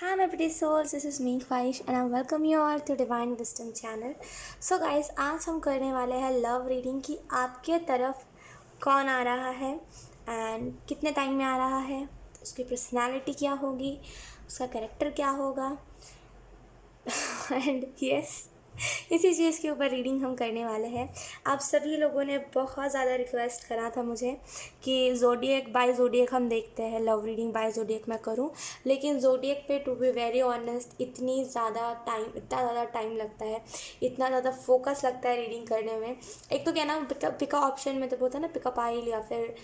Hi my pretty souls, this is me Faish and I welcome you all to Divine Wisdom channel. So guys, आज हम करने वाले हैं love reading की आपके तरफ कौन आ रहा है एंड कितने टाइम में आ रहा है, उसकी पर्सनालिटी क्या होगी, उसका कैरेक्टर क्या होगा एंड यस इसी चीज़ के ऊपर रीडिंग हम करने वाले हैं। आप सभी लोगों ने बहुत ज़्यादा रिक्वेस्ट करा था मुझे कि ज़ोडिएक बाय ज़ोडिएक हम देखते हैं, लव रीडिंग बाय ज़ोडिएक मैं करूं, लेकिन ज़ोडिएक पे टू बी वेरी ऑनेस्ट इतनी ज़्यादा टाइम लगता है, इतना ज़्यादा फोकस लगता है रीडिंग करने में। एक तो क्या ना, पिका ऑप्शन में तो होता है ना, पिका पाइल या फिर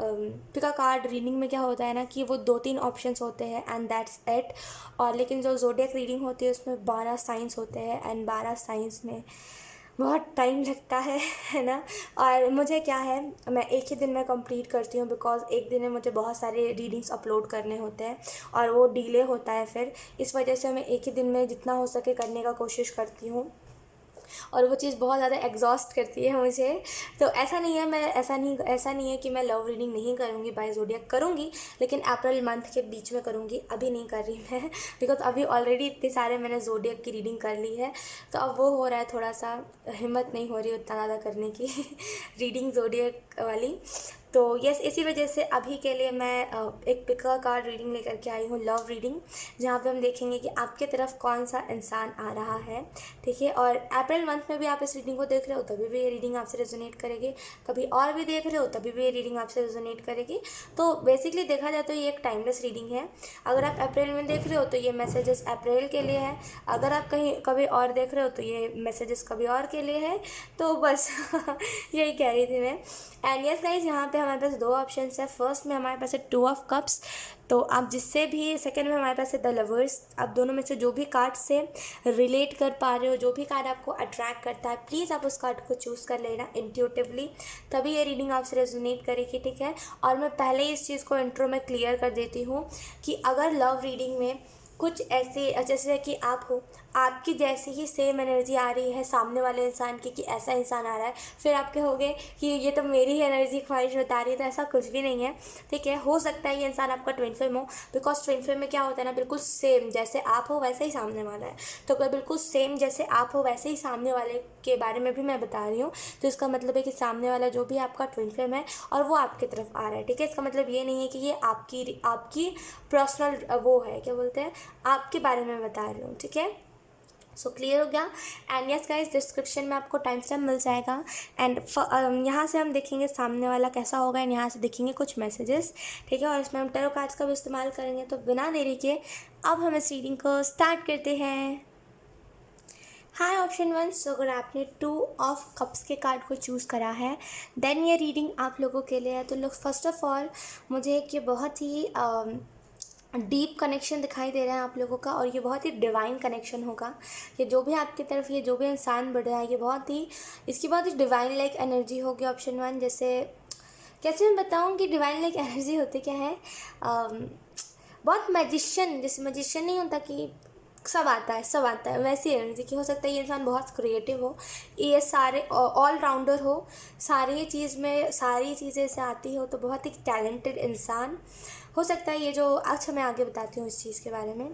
पिका कार्ड रीडिंग में क्या होता है ना कि वो 2-3 ऑप्शंस होते हैं एंड दैट्स इट। और लेकिन जो ज़ोडिएक रीडिंग होती है उसमें 12 साइंस होते हैं एंड 12 साइंस में बहुत टाइम लगता है ना। और मुझे क्या है, मैं एक ही दिन में कंप्लीट करती हूँ बिकॉज एक दिन में मुझे बहुत सारे रीडिंग्स अपलोड करने होते हैं और वो डिले होता है, फिर इस वजह से मैं एक ही दिन में जितना हो सके करने का कोशिश करती हूँ और वो चीज़ बहुत ज़्यादा एग्जॉस्ट करती है मुझे। तो ऐसा नहीं है कि मैं लव रीडिंग नहीं करूँगी, बाय ज़ोडिएक करूँगी, लेकिन अप्रैल मंथ के बीच में करूँगी, अभी नहीं कर रही मैं बिकॉज अभी ऑलरेडी इतने सारे मैंने ज़ोडिएक की रीडिंग कर ली है। तो अब वो हो रहा है, थोड़ा सा हिम्मत नहीं हो रही उतना ज़्यादा करने की रीडिंग ज़ोडिएक वाली। तो यस, इसी वजह से अभी के लिए मैं एक पिका कार्ड रीडिंग लेकर के आई हूँ, लव रीडिंग, जहाँ पे हम देखेंगे कि आपके तरफ कौन सा इंसान आ रहा है। ठीक है, और अप्रैल मंथ में भी आप इस रीडिंग को देख रहे हो तभी भी ये रीडिंग आपसे रेजोनेट करेगी, कभी और भी देख रहे हो तभी भी ये रीडिंग आपसे रेजोनेट करेगी। तो बेसिकली देखा जाए तो ये एक टाइमलेस रीडिंग है। अगर आप अप्रैल में देख रहे हो तो ये मैसेजेस अप्रैल के लिए है, अगर आप कहीं कभी और देख रहे हो तो ये मैसेजेस कभी और के लिए है। तो बस यही कह रही थी मैं। एंड यस गाइज, यहाँ पे हमारे पास 2 ऑप्शन है। फर्स्ट में हमारे पास है 2 ऑफ कप्स, तो आप जिससे भी, सेकंड में हमारे पास है द लवर्स। आप दोनों में से जो भी कार्ड से रिलेट कर पा रहे हो, जो भी कार्ड आपको अट्रैक्ट करता है, प्लीज़ आप उस कार्ड को चूज़ कर लेना इंट्यूटिवली, तभी ये रीडिंग आपसे रेजोनेट करेगी। ठीक है, और मैं पहले ही इस चीज़ को इंट्रो में क्लियर कर देती हूँ कि अगर लव रीडिंग में कुछ ऐसे, जैसे कि आप हो, आपकी जैसी ही सेम एनर्जी आ रही है सामने वाले इंसान की कि ऐसा इंसान आ रहा है, फिर आप कहोगे कि ये तो मेरी ही एनर्जी ख्वाहिश बता रही है, तो ऐसा कुछ भी नहीं है। ठीक है, हो सकता है ये इंसान आपका ट्विन फ्लेम हो, बिकॉज ट्विन फ्लेम में क्या होता है ना, बिल्कुल सेम जैसे आप हो वैसे ही सामने वाला है। तो अगर बिल्कुल सेम जैसे आप हो वैसे ही सामने वाले के बारे में भी मैं बता रही हूँ, तो इसका मतलब है कि सामने वाला जो भी आपका ट्विन फ्लेम है और वो आपकी तरफ आ रहा है। ठीक है, इसका मतलब ये नहीं है कि ये आपकी पर्सनल वो है, क्या बोलते हैं, आपके बारे में बता रही हूँ। ठीक है, सो क्लियर हो गया। एंड यस गाइस, डिस्क्रिप्शन में आपको टाइम स्टैम्प मिल जाएगा एंड यहाँ से हम देखेंगे सामने वाला कैसा होगा एंड यहाँ से देखेंगे कुछ मैसेजेस। ठीक है, और इसमें हम टैरो कार्ड्स का भी इस्तेमाल करेंगे। तो बिना देरी के अब हम इस रीडिंग को स्टार्ट करते हैं। हाय ऑप्शन 1, सो अगर आपने 2 ऑफ कप्स के कार्ड को चूज़ करा है देन ये रीडिंग आप लोगों के लिए है। तो लुक, फर्स्ट ऑफ ऑल मुझे एक ये बहुत ही डीप कनेक्शन दिखाई दे रहा है आप लोगों का, और ये बहुत ही डिवाइन कनेक्शन होगा। ये जो भी आपकी तरफ, ये जो भी इंसान बढ़ रहा है, ये बहुत ही, इसकी बहुत ही डिवाइन लाइक एनर्जी होगी ऑप्शन 1। जैसे कैसे मैं बताऊँ कि डिवाइन लाइक एनर्जी होती क्या है, बहुत मैजिशियन, जैसे मैजिशियन नहीं होता कि सब आता है, वैसी एनर्जी की। हो सकता है ये इंसान बहुत क्रिएटिव हो, ये सारे ऑल राउंडर हो, सारी चीज़ में सारी चीज़ें से आती हो, तो बहुत ही टैलेंटेड इंसान हो सकता है ये जो। अच्छा, मैं आगे बताती हूँ इस चीज़ के बारे में।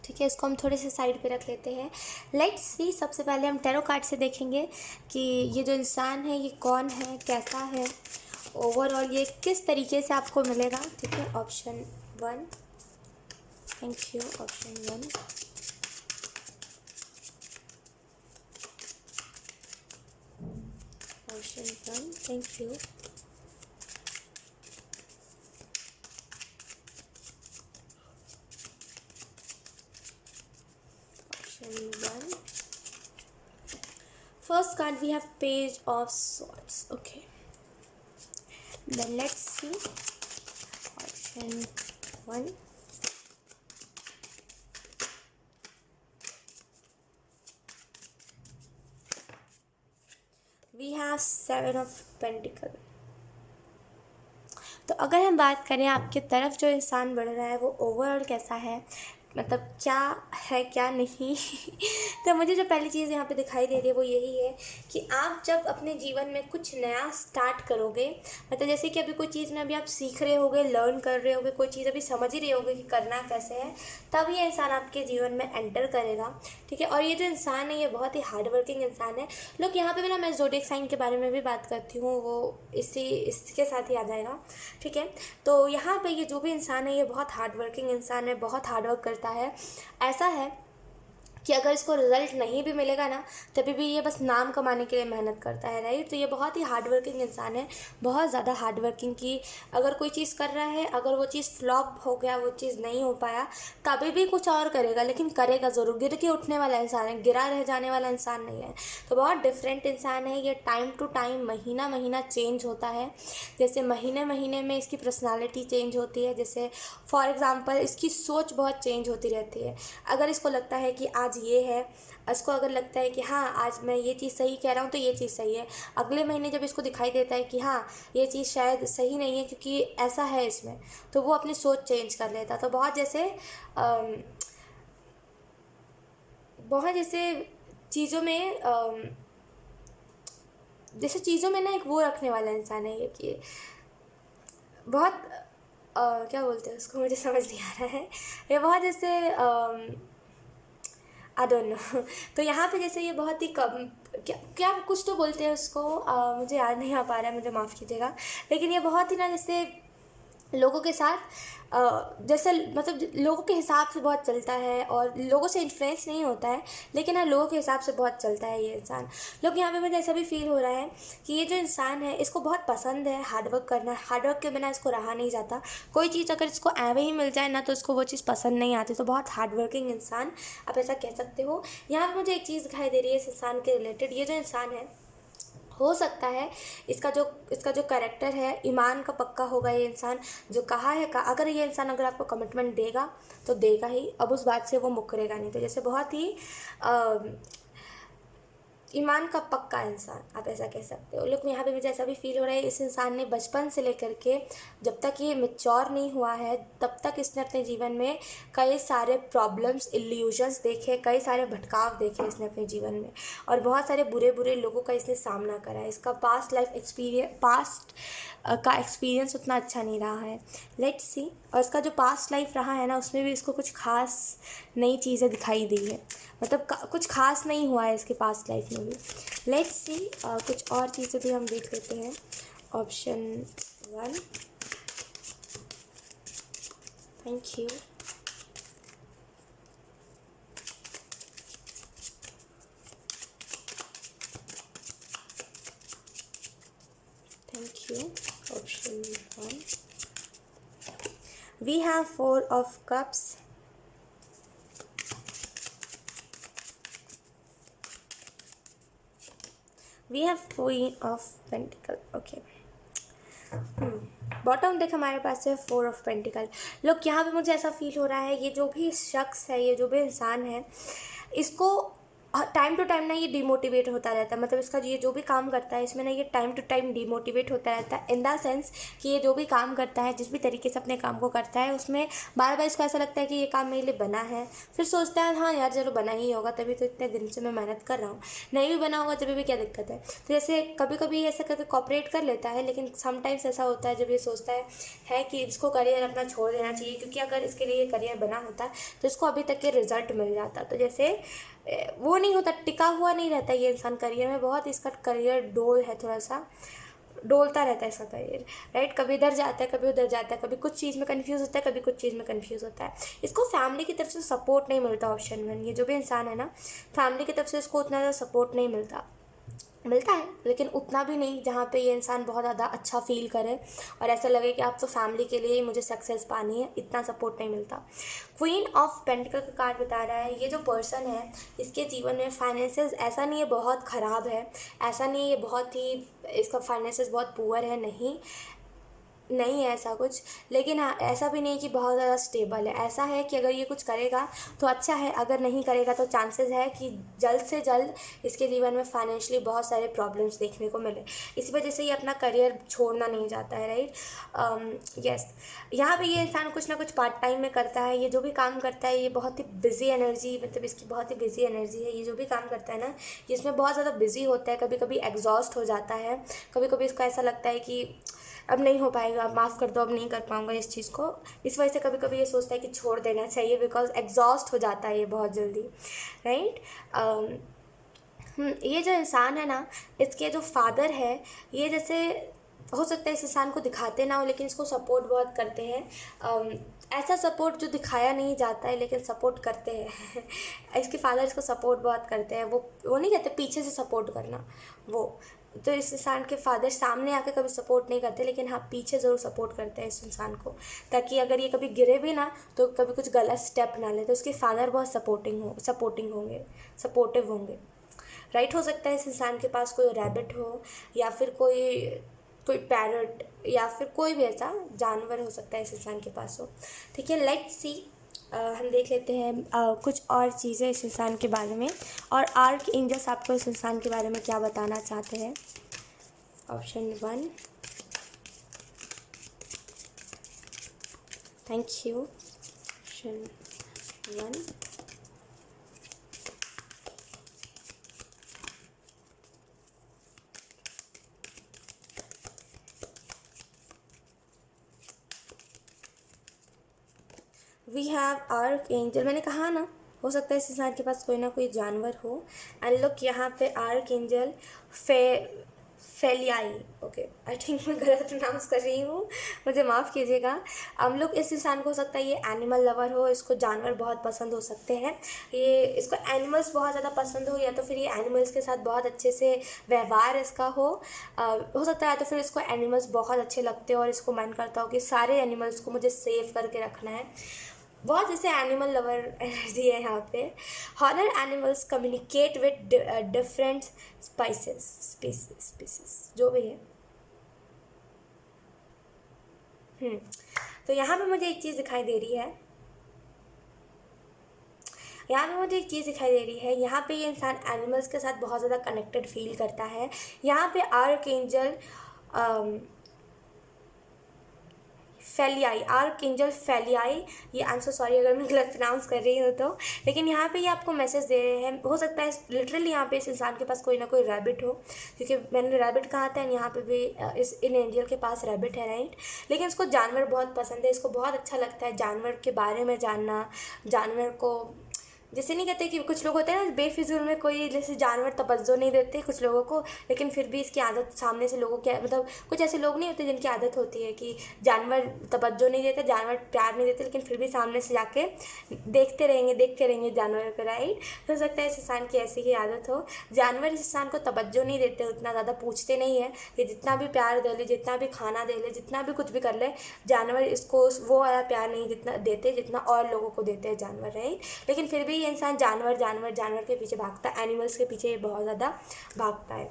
ठीक है, इसको हम थोड़े से साइड पे रख लेते हैं। लेट्स सी, सबसे पहले हम टैरो कार्ड से देखेंगे कि ये जो इंसान है ये कौन है, कैसा है, ओवरऑल ये किस तरीके से आपको मिलेगा। ठीक है, option 1, thank you option 1। Option 1, thank you. Option 1, first card we have page of swords. Okay, then let's see option 1. We have 7 of Pentacle. तो अगर हम बात करें आपकी तरफ जो इंसान बढ़ रहा है वो ओवरऑल कैसा है, मतलब क्या है क्या नहीं। तो मुझे जो पहली चीज़ यहाँ पे दिखाई दे रही है वो यही है कि आप जब अपने जीवन में कुछ नया स्टार्ट करोगे, मतलब जैसे कि अभी कोई चीज़ में अभी आप सीख रहे होगे, लर्न कर रहे होगे, कोई चीज़ अभी समझ ही रहे होगे कि करना कैसे है, तब ये इंसान आपके जीवन में एंटर करेगा। ठीक है, और ये जो इंसान है ये बहुत ही हार्ड वर्किंग इंसान है। लोग यहाँ पे भी ना, मैं ज़ोडिएक साइन के बारे में भी बात करती हूँ, वो इसके साथ ही आ जाएगा। ठीक है, तो यहाँ पे ये जो भी इंसान है ये बहुत हार्ड वर्किंग इंसान है, बहुत हार्ड वर्क करता है। ऐसा है कि अगर इसको रिजल्ट नहीं भी मिलेगा ना, तभी भी ये बस नाम कमाने के लिए मेहनत करता है, राइट। तो ये बहुत ही हार्ड वर्किंग इंसान है, बहुत ज़्यादा हार्ड वर्किंग की। अगर कोई चीज़ कर रहा है, अगर वो चीज़ फ्लॉप हो गया, वो चीज़ नहीं हो पाया, तभी भी कुछ और करेगा, लेकिन करेगा ज़रूर। गिर के उठने वाला इंसान है, गिरा रह जाने वाला इंसान नहीं है। तो बहुत डिफरेंट इंसान है ये। टाइम टू टाइम, महीना महीना चेंज होता है। जैसे महीने महीने में इसकी पर्सनालिटी चेंज होती है। जैसे फॉर एग्ज़ाम्पल इसकी सोच बहुत चेंज होती रहती है। अगर इसको लगता है कि आज ये है, इसको अगर लगता है कि हाँ आज मैं ये चीज़ सही कह रहा हूँ तो ये चीज़ सही है, अगले महीने जब इसको दिखाई देता है कि हाँ ये चीज़ शायद सही नहीं है क्योंकि ऐसा है इसमें, तो वो अपनी सोच चेंज कर लेता। तो बहुत जैसे चीज़ों में ना एक वो रखने वाला इंसान है ये, कि बहुत क्या बोलते हैं उसको, मुझे समझ नहीं आ रहा है। ये बहुत जैसे आई डोंट नो। तो यहाँ पे जैसे ये बहुत ही कम, क्या क्या कुछ तो बोलते हैं उसको, मुझे याद नहीं आ पा रहा है, मुझे माफ़ कीजिएगा। लेकिन ये बहुत ही ना जैसे लोगों के साथ जैसे मतलब लोगों के हिसाब से बहुत चलता है, और लोगों से इन्फ्लुएंस नहीं होता है, लेकिन हाँ लोगों के हिसाब से बहुत चलता है ये इंसान। लोग यहाँ पे मुझे ऐसा भी फील हो रहा है कि ये जो इंसान है इसको बहुत पसंद है हार्डवर्क करना। हार्डवर्क के बिना इसको रहा नहीं जाता। कोई चीज़ अगर इसको एवे ही मिल जाए ना तो इसको वो चीज़ पसंद नहीं आती। तो बहुत हार्डवर्किंग इंसान, आप ऐसा कह सकते हो। यहाँ पर मुझे एक चीज़ दिखाई दे रही है इस इंसान के रिलेटेड। ये जो इंसान है, हो सकता है इसका जो कैरेक्टर है ईमान का पक्का होगा। ये इंसान जो कहा है का, अगर ये इंसान अगर आपको कमिटमेंट देगा तो देगा ही, अब उस बात से वो मुकरेगा नहीं। तो जैसे बहुत ही ईमान का पक्का इंसान, आप ऐसा कह सकते हो। लेकिन यहाँ पे मुझे ऐसा भी फील हो रहा है इस इंसान ने बचपन से लेकर के जब तक ये मैच्योर नहीं हुआ है तब तक इसने अपने जीवन में कई सारे प्रॉब्लम्स, इल्यूजन्स देखे, कई सारे भटकाव देखे इसने अपने जीवन में, और बहुत सारे बुरे बुरे लोगों का इसने सामना करा है। इसका पास्ट का एक्सपीरियंस उतना अच्छा नहीं रहा है, लेट्स सी। और इसका जो पास्ट लाइफ रहा है ना, उसमें भी इसको कुछ खास नई चीज़ें दिखाई दी है, मतलब कुछ खास नहीं हुआ है इसके पास्ट लाइफ में भी। लेट्स सी कुछ और चीज़ें भी हम देख लेते हैं। Option 1, thank you. Thank you. Option 1, we have 4 of cups, we have queen of pentacle, okay। Bottom देख हमारे पास है 4 ऑफ पेंटिकल। लोग यहाँ पे मुझे ऐसा फील हो रहा है ये जो भी शख्स है, ये जो भी इंसान है, इसको टाइम टू टाइम ना ये डिमोटिवेट होता रहता है। मतलब इसका ये जो भी काम करता है इसमें ना ये टाइम टू टाइम डिमोटिवेट होता रहता है, इन द सेंस कि ये जो भी काम करता है, जिस भी तरीके से अपने काम को करता है, उसमें बार बार इसको ऐसा लगता है कि ये काम मेरे लिए बना है। फिर सोचता है हाँ यार चलो बना ही होगा, तभी तो इतने दिन से मैं मेहनत कर रहा हूँ। नहीं भी बना होगा तभी भी क्या दिक्कत है। तो जैसे कभी कभी ऐसा करके कॉपरेट कर लेता है, लेकिन समटाइम्स ऐसा होता है जब ये सोचता है कि इसको करियर अपना छोड़ देना चाहिए, क्योंकि अगर इसके लिए करियर बना होता तो इसको अभी तक के रिजल्ट मिल जाता। तो जैसे वो नहीं होता, टिका हुआ नहीं रहता ये इंसान करियर में। बहुत इसका करियर डोल है, थोड़ा सा डोलता रहता है इसका करियर, राइट। कभी इधर जाता है, कभी उधर जाता है, कभी कुछ चीज़ में कंफ्यूज होता है, कभी कुछ चीज़ में कंफ्यूज होता है। इसको फैमिली की तरफ से सपोर्ट नहीं मिलता। ऑप्शन 1, ये जो भी इंसान है ना, फैमिली की तरफ से इसको उतना ज़्यादा सपोर्ट नहीं मिलता है, लेकिन उतना भी नहीं जहाँ पे ये इंसान बहुत ज़्यादा अच्छा फील करे और ऐसा लगे कि आप तो फैमिली के लिए ही मुझे सक्सेस पानी है, इतना सपोर्ट नहीं मिलता। क्वीन ऑफ पेंटिकल का कार्ड बता रहा है ये जो पर्सन है इसके जीवन में फाइनेंसेस ऐसा नहीं है बहुत ख़राब है, ऐसा नहीं है ये बहुत ही इसका फाइनेंसेस बहुत पुअर है, नहीं। नहीं है ऐसा कुछ, लेकिन हाँ ऐसा भी नहीं कि बहुत ज़्यादा स्टेबल है। ऐसा है कि अगर ये कुछ करेगा तो अच्छा है, अगर नहीं करेगा तो चांसेस है कि जल्द से जल्द इसके जीवन में फाइनेंशियली बहुत सारे प्रॉब्लम्स देखने को मिले। इसी वजह से ये अपना करियर छोड़ना नहीं चाहता है, राइट। यस, यहाँ पे ये इंसान कुछ ना कुछ पार्ट टाइम में करता है। ये जो भी काम करता है ये बहुत ही बिजी एनर्जी, मतलब इसकी बहुत ही बिजी एनर्जी है। ये जो भी काम करता है ना, ये इसमें बहुत ज़्यादा बिजी होता है। कभी कभी एग्जॉस्ट हो जाता है, कभी कभी इसको ऐसा लगता है कि अब नहीं हो पाएगा, अब माफ़ कर दो, अब नहीं कर पाऊँगा इस चीज़ को। इस वजह से कभी कभी ये सोचता है कि छोड़ देना चाहिए, बिकॉज एग्जॉस्ट हो जाता है ये बहुत जल्दी, राइट। ये जो इंसान है ना, इसके जो फादर है, ये जैसे हो सकता है इस इंसान को दिखाते ना हो लेकिन इसको सपोर्ट बहुत करते हैं। ऐसा सपोर्ट जो दिखाया नहीं जाता है लेकिन सपोर्ट करते हैं। इसके फादर इसको सपोर्ट बहुत करते हैं। वो नहीं कहते पीछे से सपोर्ट करना, वो तो इस इंसान के फादर सामने आके कभी सपोर्ट नहीं करते, लेकिन हाँ पीछे ज़रूर सपोर्ट करते हैं इस इंसान को, ताकि अगर ये कभी गिरे भी ना तो कभी कुछ गलत स्टेप ना ले। तो उसके फादर बहुत सपोर्टिव होंगे, राइट। हो सकता है इस इंसान के पास कोई रैबिट हो, या फिर कोई कोई पैरट, या फिर कोई भी ऐसा जानवर हो सकता है इस इंसान के पास हो। ठीक है, लेट्स सी। हम देख लेते हैं कुछ और चीज़ें इस इंसान के बारे में, और आर्क एंजल्स आपको इस इंसान के बारे में क्या बताना चाहते हैं। Option 1, thank you. Option 1, we have archangel. मैंने कहा ना, हो सकता है इस इंसान के पास कोई ना कोई जानवर हो। एंड लुक, यहाँ पे आर्क एंजल फेलियाई, ओके, आई थिंक मैं गलत प्रोनाउंस कर रही हूँ, मुझे माफ़ कीजिएगा। हम लोग इस इंसान को हो सकता है ये एनिमल लवर हो, इसको जानवर बहुत पसंद हो सकते हैं, ये इसको एनिमल्स बहुत ज़्यादा पसंद हो, या तो फिर ये एनिमल्स के साथ बहुत अच्छे से व्यवहार इसका हो सकता है, या तो फिर इसको एनिमल्स बहुत अच्छे लगते हो और इसको मन करता हो कि सारे एनिमल्स को मुझे सेव करके रखना है। बहुत जैसे एनिमल लवर एनर्जी है यहाँ पे। Honour animals communicate with different species जो भी है। तो यहाँ पे मुझे एक चीज़ दिखाई दे रही है, यहाँ पे ये इंसान एनिमल्स के साथ बहुत ज़्यादा कनेक्टेड फील करता है। यहाँ पे आर्क एंजल फेलियाई, ये आई एम सो सॉरी अगर मैं गलत प्रोनाउंस कर रही हूँ तो, लेकिन यहाँ पे ये आपको मैसेज दे रहे हैं। हो सकता है लिटरली यहाँ पे इस इंसान के पास कोई ना कोई रैबिट हो, क्योंकि मैंने रैबिट कहा था, यहाँ पे भी इन एंजल के पास रैबिट है, राइट। लेकिन इसको जानवर बहुत पसंद है, इसको बहुत अच्छा लगता है जानवर के बारे में जानना, जानवर को जैसे नहीं कहते कि कुछ लोग होते हैं ना बेफिजूल में, कोई जैसे जानवर तवज्जो नहीं देते कुछ लोगों को, लेकिन फिर भी इसकी आदत सामने से लोगों की, मतलब कुछ ऐसे लोग नहीं होते जिनकी आदत होती है कि जानवर तवज्जो नहीं देते, जानवर प्यार नहीं देते, लेकिन फिर भी सामने से जाके देखते रहेंगे जानवर को, राइट। हो सकता है इस इंसान की ऐसी ही आदत हो। जानवर इस इंसान को तवज्जो नहीं देते, उतना ज़्यादा पूछते नहीं है, ये जितना भी प्यार दे ले, जितना भी खाना दे ले, जितना भी कुछ भी कर ले, जानवर इसको वो वाला प्यार नहीं जितना देते जितना और लोगों को देते हैं जानवर, राइट। लेकिन फिर भी ये इंसान जानवर के पीछे भागता है, एनिमल्स के पीछे ये बहुत ज़्यादा भागता है।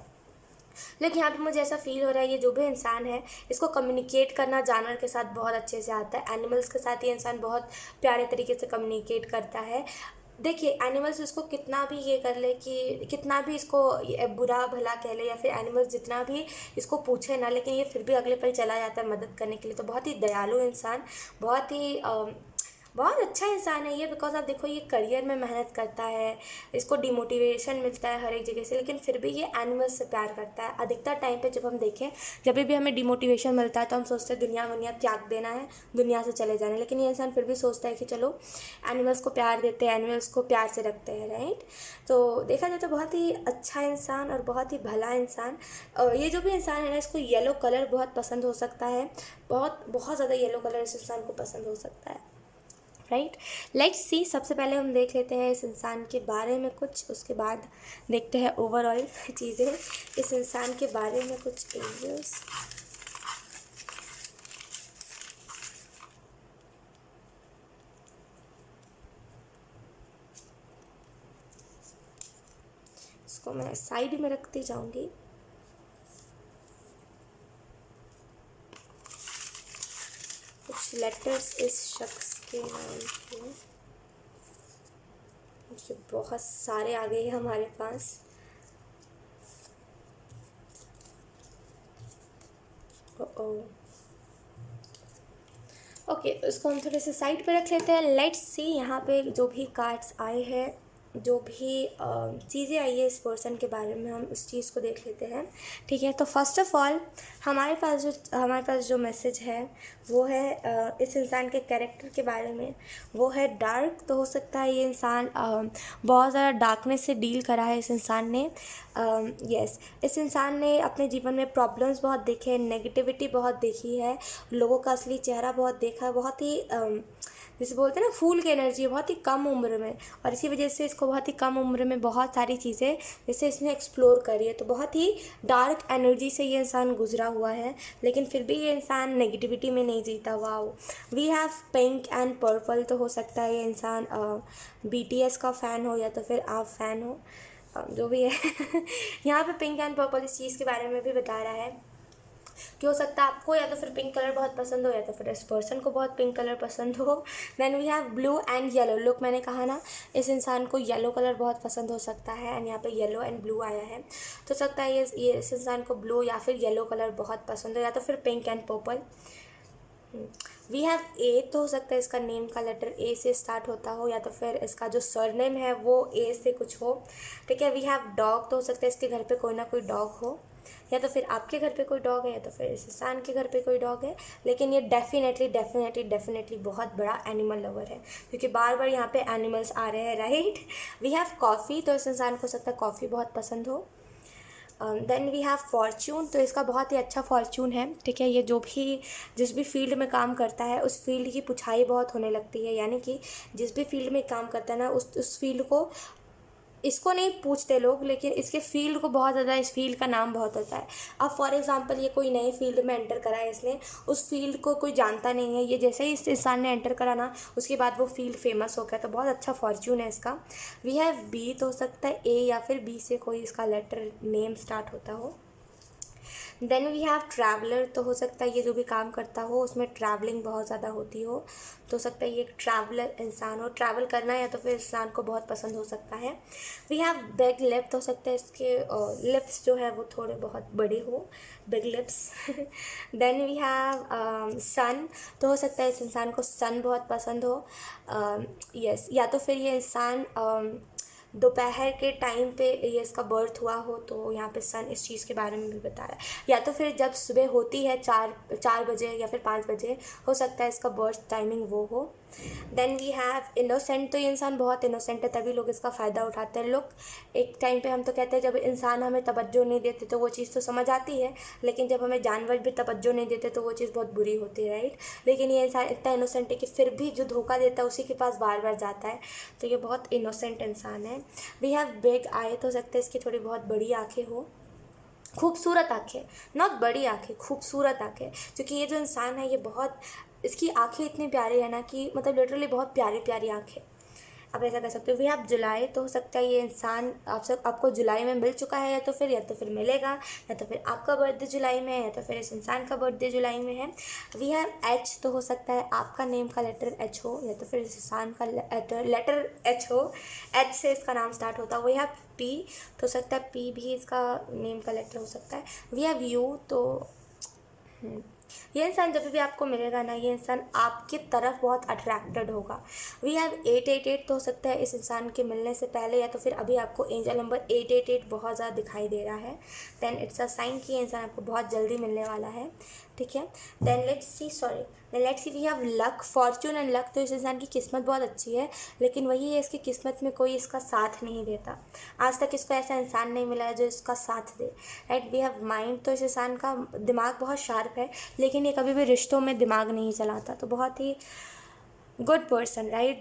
लेकिन यहाँ पे मुझे ऐसा फील हो रहा है ये जो भी इंसान है इसको कम्युनिकेट करना जानवर के साथ बहुत अच्छे से आता है। एनिमल्स के साथ ये इंसान बहुत प्यारे तरीके से कम्युनिकेट करता है। देखिए एनिमल्स इसको कितना भी ये कर ले, कि कितना भी इसको बुरा भला कह ले, या फिर एनिमल्स जितना भी इसको पूछे ना, लेकिन ये फिर भी अगले पल चला जाता है मदद करने के लिए। तो बहुत ही दयालु इंसान, बहुत अच्छा इंसान है ये। बिकॉज आप देखो ये करियर में मेहनत करता है, इसको डिमोटिवेशन मिलता है हर एक जगह से, लेकिन फिर भी ये एनिमल्स से प्यार करता है। अधिकतर टाइम पे जब हम देखें, जब भी हमें डिमोटिवेशन मिलता है तो हम सोचते हैं दुनिया त्याग देना है, दुनिया से चले जाना है, लेकिन ये इंसान फिर भी सोचता है कि चलो एनिमल्स को प्यार देते हैं, एनिमल्स को प्यार से रखते हैं, राइट। तो देखा जाए तो बहुत ही अच्छा इंसान और बहुत ही भला इंसान। ये जो भी इंसान है ना, इसको येलो कलर बहुत पसंद हो सकता है, बहुत ज़्यादा येलो कलर इस इंसान को पसंद हो सकता है, राइट। Let's see. सबसे पहले हम देख लेते हैं इस इंसान के बारे में कुछ, उसके बाद देखते हैं ओवरऑल चीज़ें इस इंसान के बारे में कुछ एंजल्स। इसको मैं साइड में रखती जाऊंगी। लेटर्स इस शख्स के नाम के, ये बहुत सारे आ गए हैं हमारे पास। ओके, उसको हम थोड़े से साइड पे रख लेते हैं। लेट्स सी यहाँ पे जो भी कार्ड्स आए हैं, जो भी चीज़ें आई है इस पर्सन के बारे में, हम उस चीज़ को देख लेते हैं। ठीक है, तो फर्स्ट ऑफ ऑल हमारे पास जो मैसेज है वो है इस इंसान के कैरेक्टर के बारे में। वो है डार्क। तो हो सकता है ये इंसान बहुत ज़्यादा डार्कनेस से डील करा है इस इंसान ने। यस, इस इंसान ने अपने जीवन में प्रॉब्लम्स बहुत देखे हैं, नेगेटिविटी बहुत देखी है, लोगों का असली चेहरा बहुत देखा है, बहुत ही जैसे बोलते हैं ना फूल की एनर्जी है बहुत ही कम उम्र में, और इसी वजह से इसको बहुत ही कम उम्र में बहुत सारी चीज़ें जैसे इसने एक्सप्लोर करी है। तो बहुत ही डार्क एनर्जी से ये इंसान गुजरा हुआ है, लेकिन फिर भी ये इंसान नेगेटिविटी में नहीं जीता। Wow, we have pink and purple. तो हो सकता है ये इंसान BTS का फ़ैन हो या तो फिर आप फ़ैन हो, जो भी है। यहाँ पे पिंक एंड पर्पल इस चीज़ के बारे में भी बता रहा है कि हो सकता है आपको या तो फिर पिंक कलर बहुत पसंद हो या तो फिर इस पर्सन को बहुत पिंक कलर पसंद हो। Then we have blue and yellow. Look, मैंने कहा ना इस इंसान को येलो कलर बहुत पसंद हो सकता है, एंड यहाँ पे येलो एंड ब्लू आया है। तो सकता है ये इस इंसान को ब्लू या फिर येलो कलर बहुत पसंद हो या तो फिर pink and purple. We have A. तो हो सकता है इसका नेम का लेटर ए से स्टार्ट होता हो या तो फिर इसका जो सरनेम है वो ए से कुछ हो। ठीक है, वी हैव डॉग। तो हो सकता है इसके घर पे कोई ना कोई डॉग हो, या तो फिर आपके घर पे कोई डॉग है या तो फिर इस इंसान के घर पे कोई डॉग है, लेकिन ये डेफिनेटली बहुत बड़ा एनिमल लवर है, क्योंकि बार बार यहाँ पे एनिमल्स आ रहे हैं, राइट। We have coffee. तो इस इंसान को सकता है कॉफ़ी बहुत पसंद हो। Then we have fortune. तो इसका बहुत ही अच्छा फॉर्च्यून है। ठीक है, ये जिस भी फील्ड में काम करता है उस फील्ड की पुछाई बहुत होने लगती है, यानी कि जिस भी फील्ड में काम करता है ना उस फील्ड को इसको नहीं पूछते लोग, लेकिन इसके फील्ड को बहुत ज़्यादा, इस फील्ड का नाम बहुत होता है। अब फॉर एग्जांपल ये कोई नए फील्ड में एंटर करा है, इसने उस फील्ड को कोई जानता नहीं है, ये जैसे ही इस इंसान ने एंटर करा ना उसके बाद वो फील्ड फेमस हो गया। तो बहुत अच्छा फॉर्च्यून है इसका। We have B. तो हो सकता है ए या फिर बी से कोई इसका लेटर नेम स्टार्ट होता हो। Then we have traveller. तो हो सकता है ये जो भी काम करता हो उसमें ट्रैवलिंग बहुत ज़्यादा होती हो, तो हो सकता है ये एक ट्रैवलर इंसान हो, ट्रैवल करना या तो फिर इंसान को बहुत पसंद हो सकता है। We have big lip. तो हो सकता है इसके लिप्स जो है वो थोड़े बहुत बड़े हो, big lips. Then we have sun. तो हो सकता है इस इंसान को सन बहुत पसंद हो। यस, या तो फिर ये इंसान दोपहर के टाइम पे ये इसका बर्थ हुआ हो, तो यहाँ पे सन इस चीज़ के बारे में भी बता रहा है, या तो फिर जब सुबह होती है 4 बजे या फिर 5 बजे, हो सकता है इसका बर्थ टाइमिंग वो हो। Then we have innocent. तो ये इंसान बहुत इनोसेंट है, तभी लोग इसका फ़ायदा उठाते हैं। लोग एक टाइम पे हम तो कहते हैं जब इंसान हमें तवज्जो नहीं देते तो वो चीज़ तो समझ आती है, लेकिन जब हमें जानवर भी तवज्जो नहीं देते तो वो चीज़ बहुत बुरी होती है, राइट। लेकिन ये इंसान इतना इनोसेंट है कि फिर भी जो धोखा देता है उसी के पास बार बार जाता है, तो ये बहुत इनोसेंट इंसान है। We have big eye. तो हो सकता है इसकी थोड़ी बहुत बड़ी आँखें हो, खूबसूरत आँखें, नॉट बड़ी आँखें, खूबसूरत आँखें, क्योंकि ये जो इंसान है ये बहुत, इसकी आँखें इतनी प्यारी है ना कि मतलब लिटरली बहुत प्यारी प्यारी आँखें। आप ऐसा कर सकते हो। वी हैव जुलाई। तो हो सकता है ये इंसान आपको जुलाई में मिल चुका है या तो फिर मिलेगा, या तो फिर आपका बर्थडे जुलाई में है या तो फिर इस इंसान का बर्थडे जुलाई में है। We have H. तो हो सकता है आपका नेम का लेटर एच हो या तो फिर इस इंसान का लेटर एच हो, एच से इसका नाम स्टार्ट होता है। We have P. तो हो सकता है पी भी इसका नेम का लेटर हो सकता है। We have U. तो ये इंसान जब भी आपको मिलेगा ना, ये इंसान आपकी तरफ बहुत अट्रैक्टेड होगा। We have 888। तो हो सकता है इस इंसान के मिलने से पहले या तो फिर अभी आपको एंजल नंबर 888 बहुत ज़्यादा दिखाई दे रहा है। देन इट्स अ साइन कि ये इंसान आपको बहुत जल्दी मिलने वाला है। ठीक है, then let's see we have luck, fortune and luck. तो इस इंसान की किस्मत बहुत अच्छी है, लेकिन वही है इसकी किस्मत में कोई इसका साथ नहीं देता। आज तक इसको ऐसा इंसान नहीं मिला है जो इसका साथ दे, राइट। We have mind. तो इस इंसान का दिमाग बहुत शार्प है, लेकिन ये कभी भी रिश्तों में दिमाग नहीं चलाता। तो बहुत ही गुड पर्सन, राइट।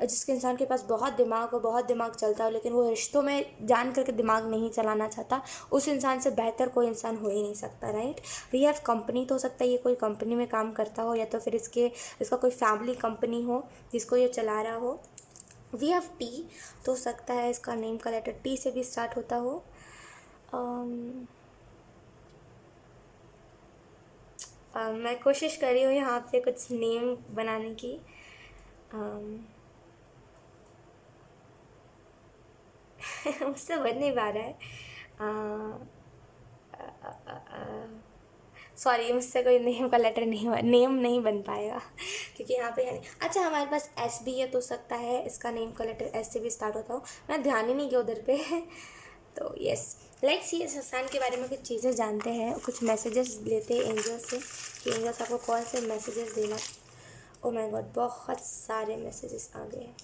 जिसके इंसान के पास बहुत दिमाग हो, बहुत दिमाग चलता हो, लेकिन वो रिश्तों में जान करके दिमाग नहीं चलाना चाहता, उस इंसान से बेहतर कोई इंसान हो ही नहीं सकता, राइट। We have company. तो हो सकता है ये कोई कंपनी में काम करता हो या तो फिर इसका कोई फैमिली कंपनी हो जिसको ये चला रहा हो। We have T. तो हो सकता है इसका नेम का लेटर टी से भी स्टार्ट होता हो। मैं कोशिश कर रही हूँ यहाँ पे कुछ नेम बनाने की। मुझसे बन नहीं पा रहा है। सॉरी, मुझसे कोई नेम का लेटर नेम नहीं बन पाएगा क्योंकि यहाँ पे है नहीं। अच्छा, हमारे पास एस भी है तो सकता है इसका नेम का लेटर एस से भी स्टार्ट होता हो। मैं ध्यान ही नहीं किया उधर पे। तो यस, लेट्स सी इस इंसान के बारे में कुछ चीज़ें जानते हैं, कुछ मैसेजेस लेते हैं एंजल से कि एंजल्स आपको कौन से मैसेजेस देना। ओ माय गॉड, बहुत सारे मैसेजेस आ गए हैं।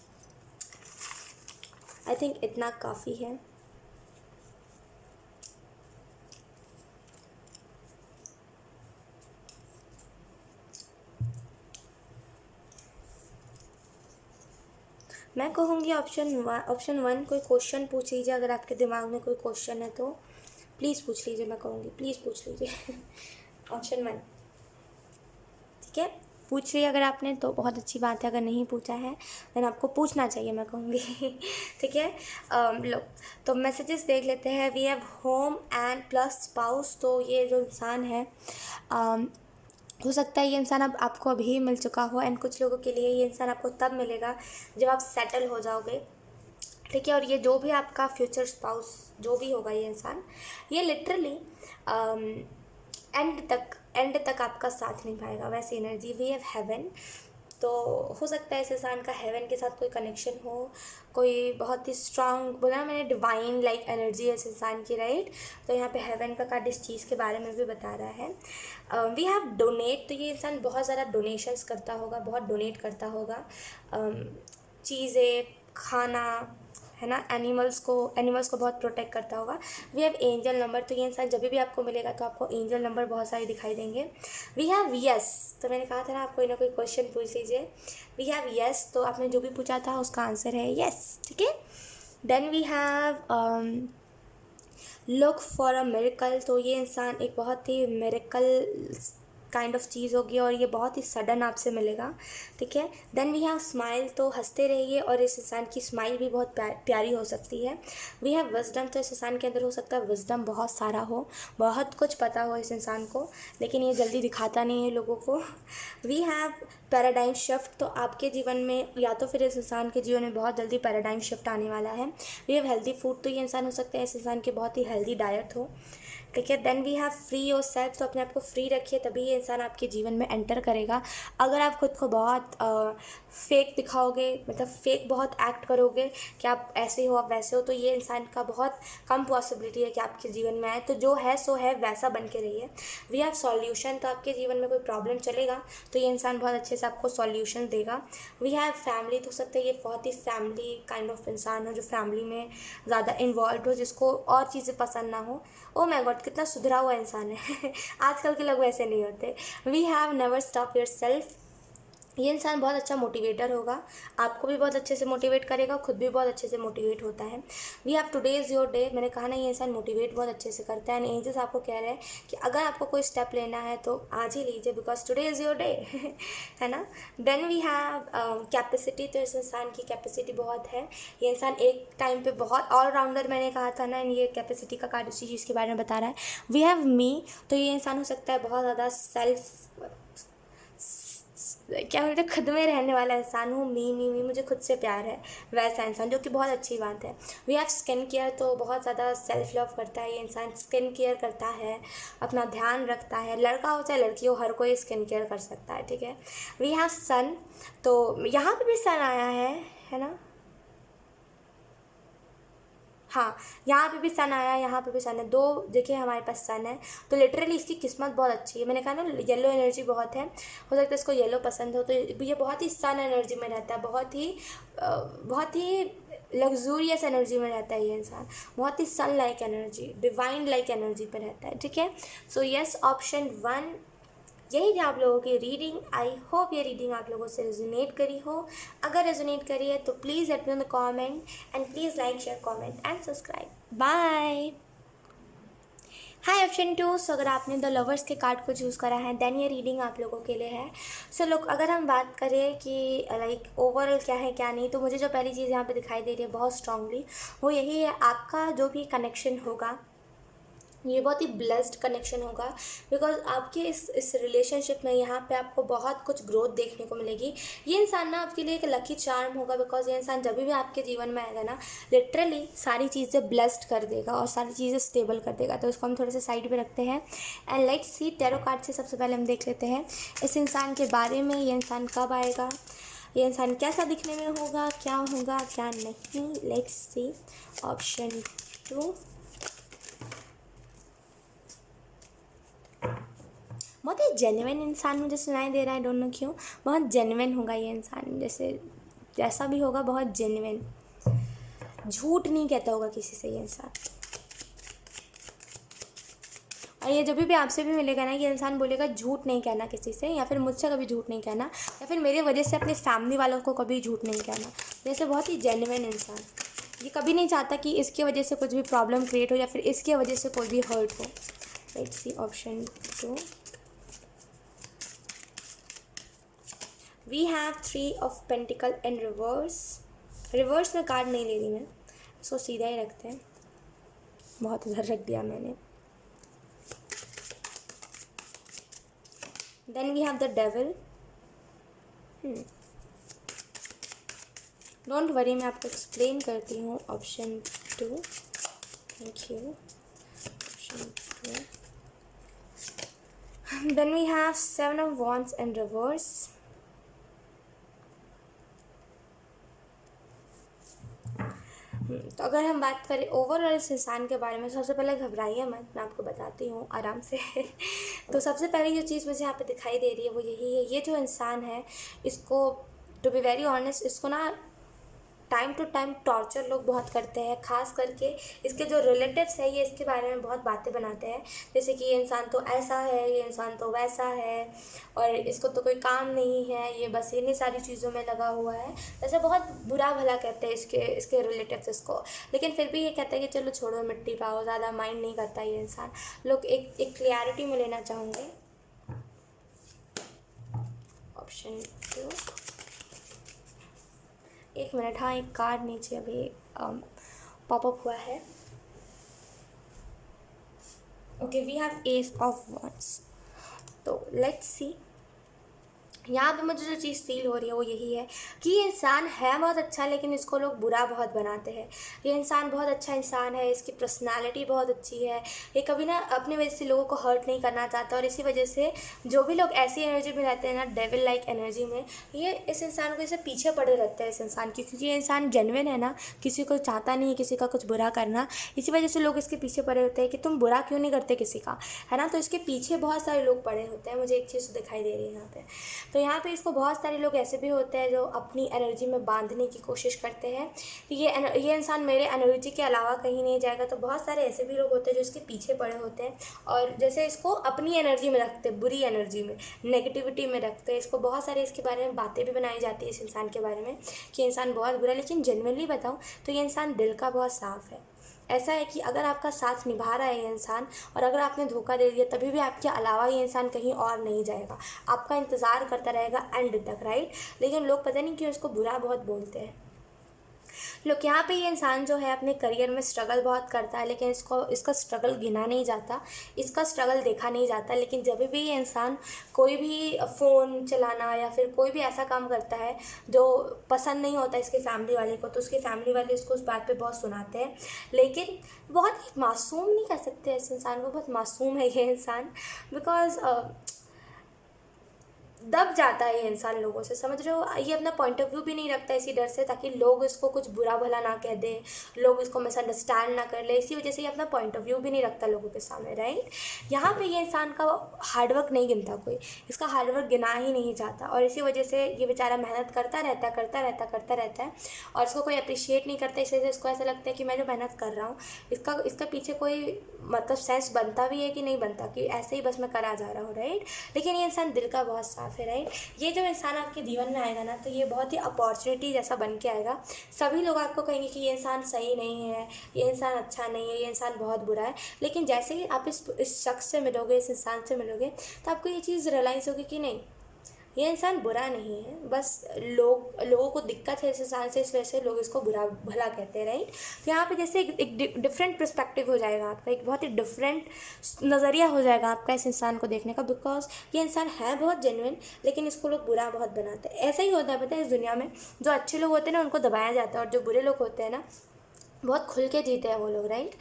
आई थिंक इतना काफ़ी है। मैं कहूँगी ऑप्शन वन कोई क्वेश्चन पूछ लीजिए, अगर आपके दिमाग में कोई क्वेश्चन है तो प्लीज़ पूछ लीजिए। मैं कहूँगी प्लीज़ पूछ लीजिए। ऑप्शन वन, ठीक है, पूछ लिया अगर आपने तो बहुत अच्छी बात है, अगर नहीं पूछा है देन आपको पूछना चाहिए, मैं कहूँगी। ठीक है, लो तो मैसेजेस देख लेते हैं। We have home and plus spouse. तो ये जो इंसान है, हो सकता है ये इंसान अब आपको अभी मिल चुका हो, एंड कुछ लोगों के लिए ये इंसान आपको तब मिलेगा जब आप सेटल हो जाओगे। ठीक है, और ये जो भी आपका फ्यूचर स्पाउस जो भी होगा ये इंसान, ये लिटरली एंड तक आपका साथ निभाएगा, वैसी एनर्जी। We have haven. तो हो सकता है इस इंसान का हेवन के साथ कोई कनेक्शन हो, कोई बहुत ही स्ट्रांग, बोला मैंने डिवाइन लाइक एनर्जी है इस इंसान की, राइट। तो यहाँ पे हेवन का कार्ड इस चीज़ के बारे में भी बता रहा है। We have donate. तो ये इंसान बहुत ज़्यादा डोनेशंस करता होगा, बहुत डोनेट करता होगा, चीज़ें, खाना, है ना, एनिमल्स को बहुत प्रोटेक्ट करता होगा। We have angel number. तो ये इंसान जब भी आपको मिलेगा तो आपको एंजल नंबर बहुत सारे दिखाई देंगे। We have yes. तो मैंने कहा था ना, आप कोई ना कोई क्वेश्चन पूछ लीजिए। We have yes. तो आपने जो भी पूछा था उसका आंसर है यस, ठीक है। Then we have look for a miracle. तो ये इंसान एक बहुत ही मिरेकल काइंड ऑफ चीज़ होगी और ये बहुत ही सडन आपसे मिलेगा, ठीक है। Then we have smile. तो हंसते रहिए, और इस इंसान की स्माइल भी बहुत प्यारी हो सकती है। We have wisdom. तो इस इंसान के अंदर हो सकता है विजडम बहुत सारा हो, बहुत कुछ पता हो इस इंसान को, लेकिन ये जल्दी दिखाता नहीं है लोगों को। We have paradigm shift. तो आपके जीवन में या तो फिर इस इंसान के जीवन में बहुत जल्दी पैराडाइम शिफ्ट आने वाला है। We have healthy food. तो ये इंसान हो सकता है इस इंसान की बहुत ही हेल्दी डाइट हो, ठीक है। Then we have free yourself. तो अपने आप को फ्री रखिए, तभी ये इंसान आपके जीवन में एंटर करेगा। अगर आप खुद को बहुत फेक दिखाओगे, मतलब फेक बहुत एक्ट करोगे कि आप ऐसे हो, आप वैसे हो, तो ये इंसान का बहुत कम पॉसिबिलिटी है कि आपके जीवन में आए। तो जो है सो है, वैसा बन के रहिए। We have solution. तो आपके जीवन में कोई प्रॉब्लम चलेगा तो ये इंसान बहुत अच्छे से आपको सॉल्यूशन देगा। We have family. तो हो सकता है ये बहुत ही फैमिली काइंड ऑफ इंसान हो, जो फैमिली में ज़्यादा इन्वॉल्व हो, जिसको और चीज़ें पसंद ना हो। ओ माय गॉड, कितना सुधरा हुआ इंसान है। आजकल के लोग वैसे नहीं होते। We have never stop yourself. ये इंसान बहुत अच्छा मोटिवेटर होगा, आपको भी बहुत अच्छे से मोटिवेट करेगा, खुद भी बहुत अच्छे से मोटिवेट होता है। We have today is your day. मैंने कहा ना, ये इंसान मोटिवेट बहुत अच्छे से करता है, एंड एंजल्स आपको कह रहे हैं कि अगर आपको कोई स्टेप लेना है तो आज ही लीजिए, because today is your day. है ना। Then we have capacity. तो इस इंसान की कैपेसिटी बहुत है, ये इंसान एक टाइम पे बहुत ऑलराउंडर, मैंने कहा था ना, एंड ये कैपेसिटी का कार्ड इसी चीज़ के बारे में बता रहा है। We have me. तो ये इंसान हो सकता है बहुत ज़्यादा क्या बोलते, खुद में रहने वाला इंसान हूँ। मी मुझे खुद से प्यार है, वैसा इंसान, जो कि बहुत अच्छी बात है। We have skin care. तो बहुत ज़्यादा सेल्फ लव करता है ये इंसान, स्किन केयर करता है, अपना ध्यान रखता है। लड़का हो चाहे लड़की हो, हर कोई स्किन केयर कर सकता है, ठीक है। We have sun. तो यहाँ पे भी सन आया है ना। हाँ, यहाँ पे भी सन आया है, यहाँ पे भी सन है, दो देखिए हमारे पास सन है। तो लिटरली इसकी किस्मत बहुत अच्छी है। मैंने कहा ना, येलो एनर्जी बहुत है, हो सकता है इसको येलो पसंद हो। तो ये बहुत ही सन एनर्जी में रहता है, बहुत ही लग्जूरियस एनर्जी में रहता है ये इंसान, बहुत ही sun like energy, divine like energy पे रहता है, ठीक है। सो यस, ऑप्शन वन यही थी आप लोगों की रीडिंग। आई होप ये रीडिंग आप लोगों से रेजोनेट करी हो। अगर रेजोनेट करी है तो please let me know the comment, and please like, share, comment and subscribe. Bye. Hi option two. So अगर आपने द लवर्स के कार्ड को चूज़ करा है, देन ये रीडिंग आप लोगों के लिए है। सो लोग, अगर हम बात करें कि लाइक ओवरऑल क्या है क्या नहीं, तो मुझे जो पहली चीज़ यहाँ पे दिखाई दे रही है बहुत स्ट्रांगली, वो यही है, आपका जो भी कनेक्शन होगा ये बहुत ही ब्लेस्ड कनेक्शन होगा, बिकॉज आपके इस रिलेशनशिप में यहाँ पे आपको बहुत कुछ ग्रोथ देखने को मिलेगी। ये इंसान ना आपके लिए एक लकी चार्म होगा, बिकॉज ये इंसान जब भी आपके जीवन में आएगा ना, लिटरली सारी चीज़ें ब्लेस्ड कर देगा और सारी चीज़ें स्टेबल कर देगा। तो इसको हम थोड़े से साइड पे रखते हैं and let's see tarot card से सबसे पहले हम देख लेते हैं इस इंसान के बारे में। ये इंसान कब आएगा, ये इंसान कैसा दिखने में होगा, क्या होगा क्या नहीं। Let's see option 2। बहुत ही जेन्युइन इंसान मुझे सुनाई दे रहा है, डोंट नो क्यों। बहुत जेन्युइन होगा ये इंसान, जैसे जैसा भी होगा बहुत जेन्युइन, झूठ नहीं कहता होगा किसी से ये इंसान। और ये जब भी आपसे भी मिलेगा ना, ये इंसान बोलेगा झूठ नहीं कहना किसी से, या फिर मुझसे कभी झूठ नहीं कहना, या फिर मेरे वजह से अपने फैमिली वालों को कभी झूठ नहीं कहना। जैसे बहुत ही जेन्युइन इंसान, ये कभी नहीं चाहता कि इसकी वजह से कुछ भी प्रॉब्लम क्रिएट हो या फिर इसकी वजह से कोई भी हर्ट हो। Let's see option 2। We have 3 of pentacle in reverse. Reverse में कार्ड नहीं ले रही मैं, इसको सीधा ही रखते हैं, बहुत उधर रख दिया मैंने। Then we have the devil. Don't worry, मैं आपको एक्सप्लेन करती हूँ। Option 2, thank you. Option 2। Then we have 7 of wands in reverse। तो अगर हम बात करें ओवरऑल इस इंसान के बारे में, सबसे पहले घबराइए मत, मैं आपको बताती हूँ आराम से। तो सबसे पहली जो चीज़ मुझे यहाँ पे दिखाई दे रही है वो यही है, ये जो इंसान है इसको, टू बी वेरी ऑनेस्ट, इसको ना टाइम टू टाइम टॉर्चर लोग बहुत करते हैं। खास करके इसके जो रिलेटिव्स है ये इसके बारे में बहुत बातें बनाते हैं, जैसे कि ये इंसान तो ऐसा है, ये इंसान तो वैसा है, और इसको तो कोई काम नहीं है, ये बस इन्हीं सारी चीज़ों में लगा हुआ है। ऐसे बहुत बुरा भला कहते हैं इसके रिलेटिव्स इसको, लेकिन फिर भी ये कहता है कि चलो छोड़ो, मिट्टी पाओ, ज़्यादा माइंड नहीं करता ये इंसान। लोग एक क्लियरिटी में लेना चाहूँगे। ऑप्शन 2। एक मिनट, हाँ एक कार्ड नीचे अभी पॉपअप हुआ है। Okay, we have ace of wands। तो लेट्स सी, यहाँ पे मुझे जो चीज़ फील हो रही है वो यही है कि ये इंसान है बहुत अच्छा, लेकिन इसको लोग बुरा बहुत बनाते हैं। ये इंसान बहुत अच्छा इंसान है, इसकी पर्सनालिटी बहुत अच्छी है, ये कभी ना अपने वजह से लोगों को हर्ट नहीं करना चाहता, और इसी वजह से जो भी लोग ऐसी एनर्जी में रहते हैं ना, डेविल लाइक एनर्जी में, ये इस इंसान को इसे पीछे पड़े रहते हैं इस इंसान की, क्योंकि ये इंसान जेन्युइन है ना, किसी को चाहता नहीं है किसी का कुछ बुरा करना। इसी वजह से लोग इसके पीछे पड़े होते हैं कि तुम बुरा क्यों नहीं करते किसी का, है ना। तो इसके पीछे बहुत सारे लोग पड़े होते हैं। मुझे एक चीज़ दिखाई दे रही है यहाँ पे, तो यहाँ पे इसको बहुत सारे लोग ऐसे भी होते हैं जो अपनी एनर्जी में बांधने की कोशिश करते हैं कि ये इंसान मेरे एनर्जी के अलावा कहीं नहीं जाएगा। तो बहुत सारे ऐसे भी लोग होते हैं जो इसके पीछे पड़े होते हैं और जैसे इसको अपनी एनर्जी में रखते हैं, बुरी एनर्जी में, नेगेटिविटी में रखते हैं इसको। बहुत सारे इसके बारे में बातें भी बनाई जाती है इस इंसान के बारे में कि इंसान बहुत बुरा है, लेकिन जेन्युइनली बताऊँ तो ये इंसान दिल का बहुत साफ़ है। ऐसा है कि अगर आपका साथ निभा रहा है ये इंसान, और अगर आपने धोखा दे दिया, तभी भी आपके अलावा ये इंसान कहीं और नहीं जाएगा, आपका इंतज़ार करता रहेगा एंड तक, राइट। लेकिन लोग पता नहीं क्यों इसको बुरा बहुत बोलते हैं। लोग यहाँ पे ये इंसान जो है अपने करियर में स्ट्रगल बहुत करता है, लेकिन इसका स्ट्रगल गिना नहीं जाता, इसका स्ट्रगल देखा नहीं जाता। लेकिन जब भी ये इंसान कोई भी फ़ोन चलाना या फिर कोई भी ऐसा काम करता है जो पसंद नहीं होता इसके फैमिली वाले को, तो उसके फैमिली वाले इसको उस बात पे बहुत सुनाते हैं। लेकिन बहुत ही मासूम नहीं कह सकते इस इंसान को, बहुत मासूम है ये इंसान, बिकॉज दब जाता है ये इंसान लोगों से, समझ रहे हो। ये अपना पॉइंट ऑफ व्यू भी नहीं रखता इसी डर से ताकि लोग इसको कुछ बुरा भला ना कह दें, लोग इसको मिसअंडरस्टैंड ना कर ले, इसी वजह से ये अपना पॉइंट ऑफ व्यू भी नहीं रखता लोगों के सामने, राइट। यहाँ पे ये इंसान का हार्डवर्क नहीं गिनता कोई, इसका हार्डवर्क गिना ही नहीं जाता, और इसी वजह से ये बेचारा मेहनत करता रहता है और इसको कोई अप्रिशिएट नहीं करता। इस वजह से इसको ऐसा लगता है कि मैं जो मेहनत कर रहा हूँ इसका पीछे कोई मतलब सेंस बनता भी है कि नहीं बनता, कि ऐसे ही बस मैं करा जा रहा हूँ, राइट। लेकिन ये इंसान दिल का बहुत साफ है, राइट। ये जो इंसान आपके जीवन में आएगा ना, तो ये बहुत ही अपॉर्चुनिटी जैसा बन के आएगा। सभी लोग आपको कहेंगे कि ये इंसान सही नहीं है, ये इंसान अच्छा नहीं है, ये इंसान बहुत बुरा है, लेकिन जैसे ही आप इस शख्स से मिलोगे, इस इंसान से मिलोगे, तो आपको ये चीज़ रियलाइज़ होगी कि नहीं, ये इंसान बुरा नहीं है, बस लोगों को दिक्कत है इस इंसान से, इस वजह से लोग इसको बुरा भला कहते हैं, राइट। तो यहाँ पे जैसे एक डिफरेंट पर्सपेक्टिव हो जाएगा आपका, एक बहुत ही डिफरेंट नज़रिया हो जाएगा आपका इस इंसान को देखने का, बिकॉज ये इंसान है बहुत जेन्युइन, लेकिन इसको लोग बुरा बहुत बनाते हैं। ऐसा ही होता है पता है इस दुनिया में, जो अच्छे लोग होते हैं ना उनको दबाया जाता है, और जो बुरे लोग होते हैं ना बहुत खुल के जीते हैं वो लोग, राइट।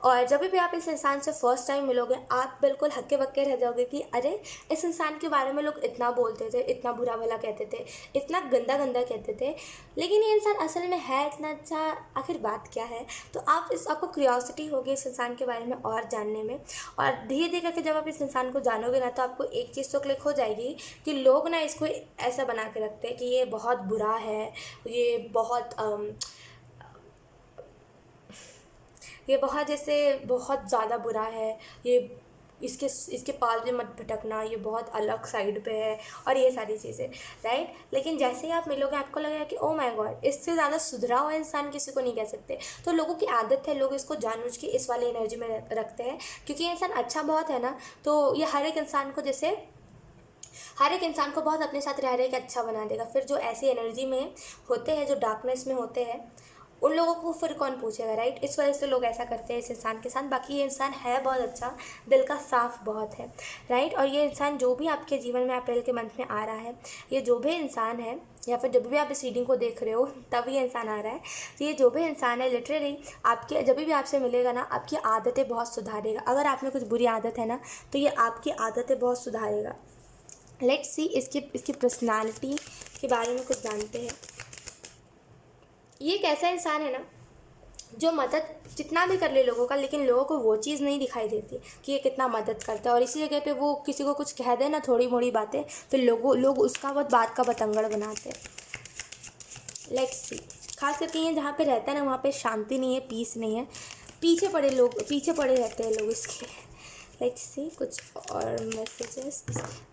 और जब भी आप इस इंसान से फर्स्ट टाइम मिलोगे आप बिल्कुल हक्के बक्के रह जाओगे कि अरे इस इंसान के बारे में लोग इतना बोलते थे, इतना बुरा भला कहते थे, इतना गंदा गंदा कहते थे, लेकिन ये इंसान असल में है इतना अच्छा, आखिर बात क्या है। तो आपको क्यूरियोसिटी होगी इस इंसान के बारे में और जानने में, और धीरे धीरे करके जब आप इस इंसान को जानोगे ना तो आपको एक चीज़ तो क्लिक हो जाएगी कि लोग ना इसको ऐसा बना के रखते हैं कि ये बहुत बुरा है, ये बहुत ये बहुत जैसे बहुत ज़्यादा बुरा है, ये इसके पास भी मत भटकना, ये बहुत अलग साइड पे है, और ये सारी चीज़ें, राइट। लेकिन जैसे ही आप मिलोगे आपको लगेगा कि ओ माय गॉड, इससे ज़्यादा सुधरा हुआ इंसान किसी को नहीं कह सकते। तो लोगों की आदत है, लोग इसको जानबूझ के इस वाली एनर्जी में रखते हैं, क्योंकि ये इंसान अच्छा बहुत है ना, तो ये हर एक इंसान को जैसे हर एक इंसान को बहुत अपने साथ रह रहे के अच्छा बना देगा। फिर जो ऐसी एनर्जी में होते हैं, जो डार्कनेस में होते हैं, उन लोगों को फिर कौन पूछेगा, राइट। इस वजह से लोग ऐसा करते हैं इस इंसान के साथ। बाकी ये इंसान है बहुत अच्छा, दिल का साफ बहुत है, राइट। और ये इंसान जो भी आपके जीवन में अप्रैल के मंथ में आ रहा है, ये जो भी इंसान है, या फिर जब भी आप इस रीडिंग को देख रहे हो तब ये इंसान आ रहा है, तो ये जो भी इंसान है लिटरली आपके जब भी आपसे मिलेगा ना आपकी आदतें बहुत सुधारेगा। अगर आप में कुछ बुरी आदत है ना तो ये आपकी आदतें बहुत सुधारेगा। लेट्स सी इसकी पर्सनालिटी के बारे में कुछ जानते हैं। ये एक ऐसा इंसान है ना जो मदद जितना भी कर ले लोगों का, लेकिन लोगों को वो चीज़ नहीं दिखाई देती कि ये कितना मदद करता है, और इसी जगह पे वो किसी को कुछ कह दे ना थोड़ी मोड़ी बातें, फिर लोग उसका बहुत बात का बतंगड़ बनाते हैं। लेट्स सी, खास करके ये जहाँ पे रहता है ना वहाँ पे शांति नहीं है, पीस नहीं है, पीछे पड़े रहते हैं लोग इसके। लेट्स सी कुछ और मैसेजेस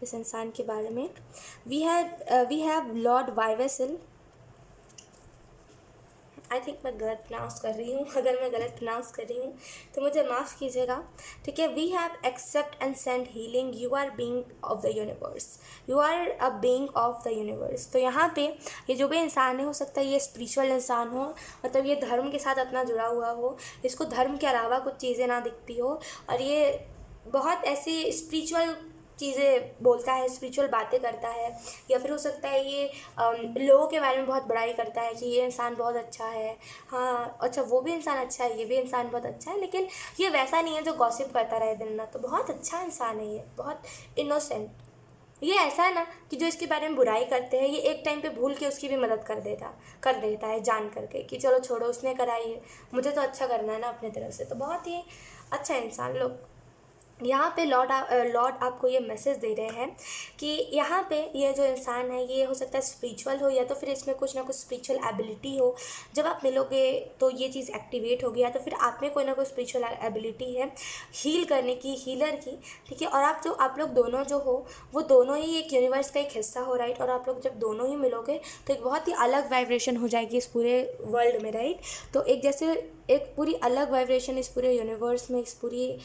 इस इंसान के बारे में। वी हैव लॉर्ड वाइवेसिल। आई थिंक मैं गलत प्रोनाउंस कर रही हूँ, अगर मैं गलत प्रोनाउंस कर रही हूँ तो मुझे माफ़ कीजिएगा, ठीक है। We have accept and send healing, you are being of the universe, you are a being of the universe. तो यहाँ पे ये जो भी इंसान है, हो सकता है ये स्पिरिचुअल इंसान हो, मतलब ये धर्म के साथ अपना जुड़ा हुआ हो, इसको धर्म के अलावा कुछ चीज़ें ना दिखती हो, और ये बहुत ऐसी स्पिरिचुअल चीज़ें बोलता है, स्पिरिचुअल बातें करता है, या फिर हो सकता है ये लोगों के बारे में बहुत बड़ाई करता है कि ये इंसान बहुत अच्छा है, हाँ अच्छा वो भी इंसान अच्छा है, ये भी इंसान बहुत अच्छा है, लेकिन ये वैसा नहीं है जो गॉसिप करता रहे दिन रात। तो बहुत अच्छा इंसान है ये, बहुत इनोसेंट। ये ऐसा है ना कि जो इसके बारे में बुराई करते हैं ये एक टाइम पे भूल के उसकी भी मदद कर देता है जान करके कि चलो छोड़ो उसने कराई है, मुझे तो अच्छा करना है ना अपने तरफ से। तो बहुत ही अच्छा इंसान। लोग यहाँ पे लॉर्ड आपको ये मैसेज दे रहे हैं कि यहाँ पे ये जो इंसान है ये हो सकता है स्पिरिचुअल हो, या तो फिर इसमें कुछ ना कुछ स्पिरिचुअल एबिलिटी हो। जब आप मिलोगे तो ये चीज़ एक्टिवेट होगी, या तो फिर आप में कोई ना कोई स्पिरिचुअल एबिलिटी है हील करने की, हीलर की, ठीक है। और आप लोग दोनों जो हो वो दोनों ही एक यूनिवर्स का एक हिस्सा हो, राइट। और आप लोग जब दोनों ही मिलोगे तो एक बहुत ही अलग वाइब्रेशन हो जाएगी इस पूरे वर्ल्ड में, राइट। तो एक जैसे एक पूरी अलग वाइब्रेशन इस पूरे यूनिवर्स में, इस पूरी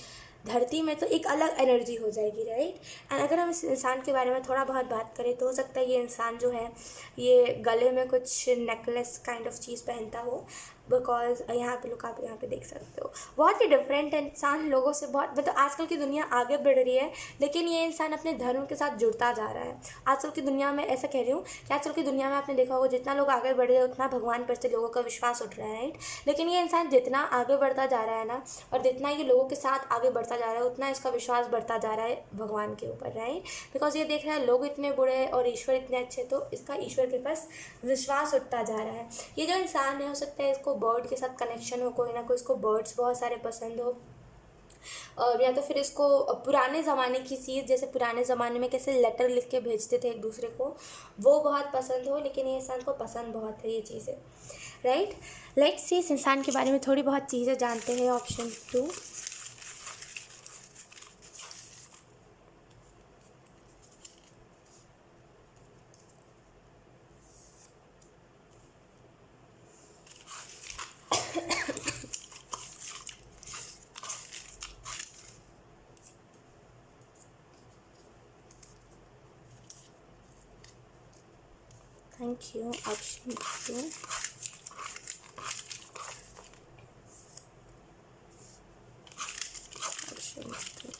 धरती में, तो एक अलग एनर्जी हो जाएगी, राइट। एंड अगर हम इस इंसान के बारे में थोड़ा बहुत बात करें तो हो सकता है ये इंसान जो है ये गले में कुछ नेकलेस काइंड ऑफ चीज़ पहनता हो, बिकॉज यहाँ पे लोग आप यहाँ पे देख सकते हो बहुत ही डिफरेंट इंसान, लोगों से बहुत मतलब आजकल की दुनिया आगे बढ़ रही है, लेकिन ये इंसान अपने धर्म के साथ जुड़ता जा रहा है। आजकल की दुनिया में ऐसा कह रही हूँ कि आजकल की दुनिया में आपने देखा होगा जितना लोग आगे बढ़ रहे हैं उतना भगवान पर से लोगों का विश्वास उठ रहा है, राइट। लेकिन ये इंसान जितना आगे बढ़ता जा रहा है ना, और जितना ये लोगों के साथ आगे बढ़ता जा रहा है उतना इसका विश्वास बढ़ता जा रहा है भगवान के ऊपर, राइट। बिकॉज ये देख रहा है लोग इतने बुरे हैं और ईश्वर इतने अच्छे, तो इसका ईश्वर के पास विश्वास उठता जा रहा है। ये जो इंसान है हो सकता है इसको बर्ड के साथ कनेक्शन हो, कोई ना कोई इसको बर्ड्स बहुत सारे पसंद हो, और या तो फिर इसको पुराने ज़माने की चीज़, जैसे पुराने ज़माने में कैसे लेटर लिख के भेजते थे एक दूसरे को, वो बहुत पसंद हो। लेकिन ये इंसान को पसंद बहुत है ये चीज़ें, राइट। लेट्स सी इस इंसान के बारे में थोड़ी बहुत चीज़ें जानते हैं। ऑप्शन 2, लिखी हूँ option 2। Option 2।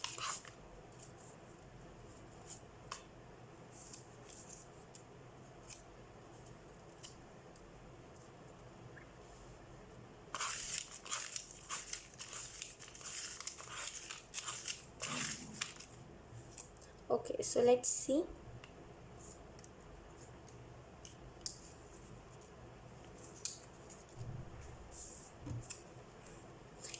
Okay, so let's see.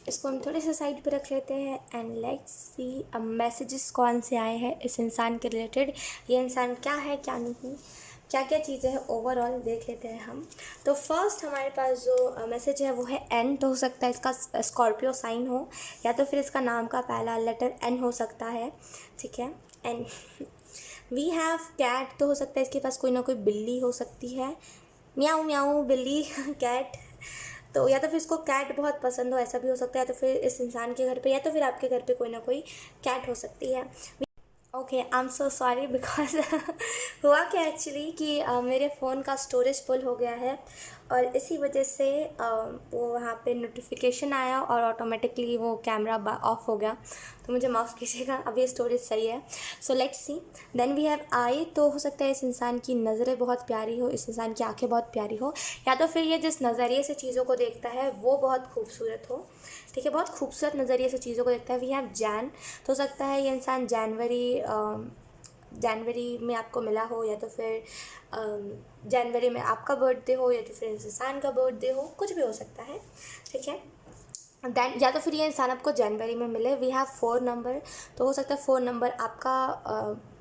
इसको हम थोड़े से साइड पे रख लेते हैं एंड लेट्स सी अब मैसेजेस कौन से आए हैं इस इंसान के रिलेटेड। ये इंसान क्या है, क्या नहीं, क्या क्या चीज़ें हैं, ओवरऑल देख लेते हैं हम। तो फर्स्ट हमारे पास जो मैसेज है वो है एन। तो हो सकता है इसका स्कॉर्पियो साइन हो, या तो फिर इसका नाम का पहला लेटर एन हो सकता है। ठीक है, एन। We have cat. तो हो सकता है इसके पास कोई ना कोई बिल्ली हो सकती है। म्याऊ म्याऊ बिल्ली कैट। तो या तो फिर इसको कैट बहुत पसंद हो, ऐसा भी हो सकता है। या तो फिर इस इंसान के घर पे या तो फिर आपके घर पे कोई ना कोई कैट हो सकती है। Okay, I am so sorry because हुआ क्या एक्चुअली कि मेरे फ़ोन का स्टोरेज फुल हो गया है और इसी वजह से वो वहाँ पे नोटिफिकेशन आया और ऑटोमेटिकली वो कैमरा ऑफ हो गया। तो मुझे माफ़ कीजिएगा, अभी स्टोरेज सही है। So let's see. Then we have I. तो हो सकता है इस इंसान की नज़रें बहुत प्यारी हो, इस इंसान की आंखें बहुत प्यारी हो, या तो फिर ये जिस नज़रिए से चीज़ों को देखता है वो बहुत खूबसूरत हो। ठीक है, बहुत खूबसूरत नज़रिए से चीज़ों को देखता है। We have Jain. तो हो सकता है ये इंसान जनवरी में आपको मिला हो, या तो फिर जनवरी में आपका बर्थडे हो, या तो फिर इस इंसान का बर्थडे हो, कुछ भी हो सकता है। ठीक है, दैन या तो फिर ये इंसान आपको जनवरी में मिले। We have 4 number. तो हो सकता है 4 नंबर आपका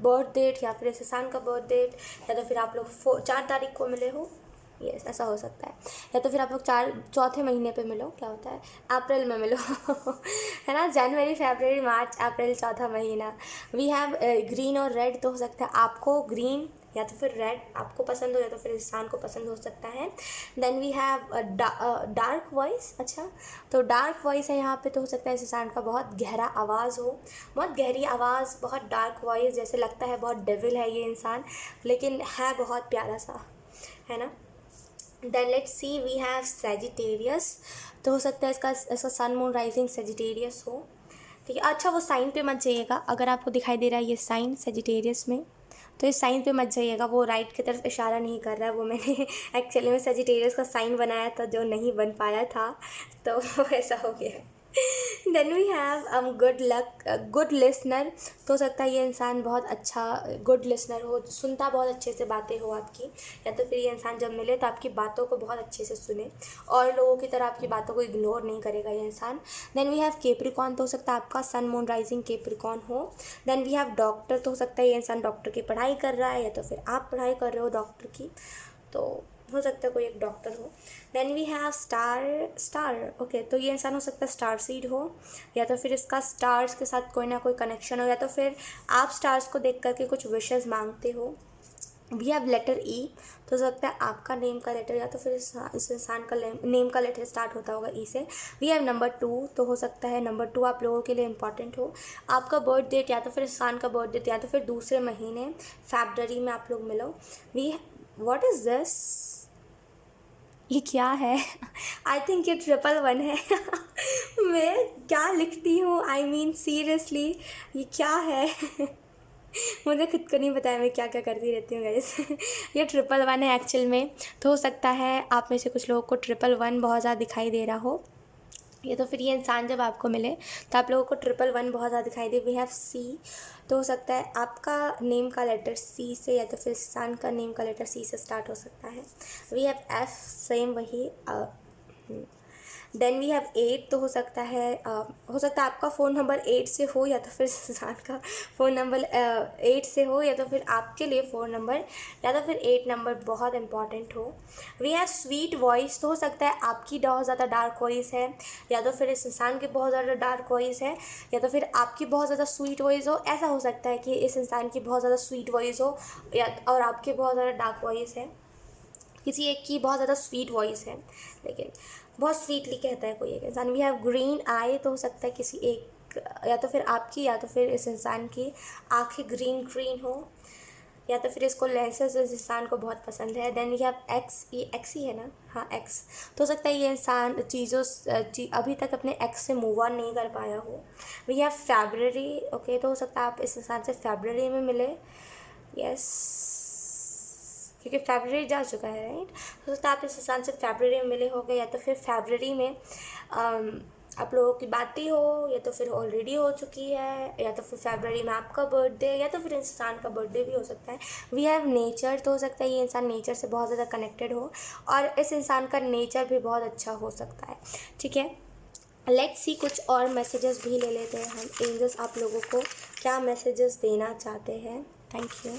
बर्थ डेट या फिर इस इंसान का बर्थ डेट, या तो फिर आप लोग 4 तारीख को मिले हो। यस, ऐसा हो सकता है। या तो फिर आप लोग चौथे महीने पे मिलो, क्या होता है, अप्रैल में मिलो है ना, जनवरी फरवरी मार्च अप्रैल, चौथा महीना। वी हैव ग्रीन और रेड। तो हो सकता है आपको ग्रीन या तो फिर रेड आपको पसंद हो, या तो फिर इंसान को पसंद हो सकता है। Then we have dark voice. अच्छा, तो डार्क वॉइस है यहाँ पे। तो हो सकता है इस इंसान का बहुत गहरा आवाज़ हो, बहुत गहरी आवाज़, बहुत डार्क वॉइस, जैसे लगता है बहुत डेविल है ये इंसान, लेकिन है बहुत प्यारा सा, है ना। Then let's see. We have Sagittarius. तो हो सकता है इसका सन मून राइजिंग सेजिटेरियस हो। ठीक है, अच्छा वो साइन पे मत जाइएगा। अगर आपको दिखाई दे रहा है ये साइन सेजिटेरियस में, तो इस साइन पे मत जाइएगा। वो राइट की तरफ इशारा नहीं कर रहा है। वो मैंने एक्चुअली में सेजिटेरियस का साइन बनाया था जो नहीं बन पाया था, तो ऐसा हो गया। Then we have good luck, good listener. तो हो सकता है ये इंसान बहुत अच्छा गुड लिसनर हो, सुनता बहुत अच्छे से बातें हो आपकी, या तो फिर ये इंसान जब मिले तो आपकी बातों को बहुत अच्छे से सुने और लोगों की तरह आपकी बातों को इग्नोर नहीं करेगा ये इंसान। Then we have Capricorn. तो हो सकता है आपका सन मून राइजिंग केप्रिकॉन हो। Then we have doctor. तो हो सकता है ये इंसान डॉक्टर की पढ़ाई कर रहा है, या तो फिर आप पढ़ाई कर रहे हो डॉक्टर की, तो हो सकता है कोई एक डॉक्टर हो। Then we have star. Okay, तो ये इंसान हो सकता है स्टार सीड हो, या तो फिर इसका स्टार्स के साथ कोई ना कोई कनेक्शन हो, या तो फिर आप स्टार्स को देख करके कुछ विशेस मांगते हो। वी हैव लेटर ई। तो हो सकता है आपका नेम का लेटर या तो फिर इस इंसान का नेम का लेटर स्टार्ट होता होगा ई से। We have number 2। तो हो सकता है नंबर 2 आप लोगों के लिए इंपॉर्टेंट हो। आपका बर्थ डेट या तो फिर इंसान का बर्थ डेट या तो फिर दूसरे महीने फरवरी में आप लोग मिलो। वी व्हाट इज़ दिस, ये क्या है आई थिंक ये 111 है मैं क्या लिखती हूँ, आई मीन सीरियसली ये क्या है मुझे खुद को नहीं पता है मैं क्या क्या करती रहती हूँ गाइस ये 111 है एक्चुअल में। तो हो सकता है आप में से कुछ लोगों को 111 बहुत ज़्यादा दिखाई दे रहा हो, या तो फिर ये इंसान जब आपको मिले तो आप लोगों को 111 बहुत ज़्यादा दिखाई दे। वी हैव सी। तो हो सकता है आपका नेम का लेटर सी से या तो फिर इंसान का नेम का लेटर सी से स्टार्ट हो सकता है। वी हैव एफ, सेम वही। Then we have 8। तो हो सकता है आपका फ़ोन नंबर 8 से हो, या तो फिर इंसान का फ़ोन नंबर 8 से हो, या तो फिर आपके लिए फ़ोन नंबर या तो फिर 8 नंबर बहुत इंपॉर्टेंट हो। We have sweet voice. तो हो सकता है आपकी बहुत ज़्यादा डार्क वॉइस है, या तो फिर इस इंसान की बहुत ज़्यादा डार्क वॉइस है, या तो फिर आपकी बहुत ज़्यादा स्वीट वॉइस हो। ऐसा हो सकता है कि इस इंसान की बहुत ज़्यादा स्वीट वॉइस हो या और आपकी बहुत ज़्यादा डार्क वॉइस है। किसी एक की बहुत ज़्यादा स्वीट वॉइस है, लेकिन बहुत स्वीटली कहता है कोई एक इंसान। वी हैव ग्रीन आई। तो हो सकता है किसी एक या तो फिर आपकी या तो फिर इस इंसान की आँखें ग्रीन ग्रीन हो। या तो फिर इसको लेंसेज इस इंसान को बहुत पसंद है। देन ये आप एक्स, ये एक्स ही है ना, हाँ एक्स। तो हो सकता है ये इंसान अभी तक अपने एक्स से मूव ऑन नहीं कर पाया हो। वी हैव फेब्रवरी, ओके, तो हो सकता है आप इस इंसान से फेब्रवरी में मिले, यस, क्योंकि फेब्रवरी जा चुका है, राइट। हो सकता है आप इस इंसान से फेब्रवरी में मिले होंगे, या तो फिर फेब्रवरी में आप लोगों की बातें हो, या तो फिर ऑलरेडी हो चुकी है, या तो फिर फेब्रवरी में आपका बर्थडे, या तो फिर इंसान का बर्थडे भी हो सकता है। वी हैव नेचर, तो हो सकता है ये इंसान नेचर से बहुत ज़्यादा कनेक्टेड हो, और इस इंसान का नेचर भी बहुत अच्छा हो सकता है, ठीक है। लेट्स सी, कुछ और मैसेजेस भी ले लेते हैं हम। एंजल्स आप लोगों को क्या मैसेजेस देना चाहते हैं। Thank you.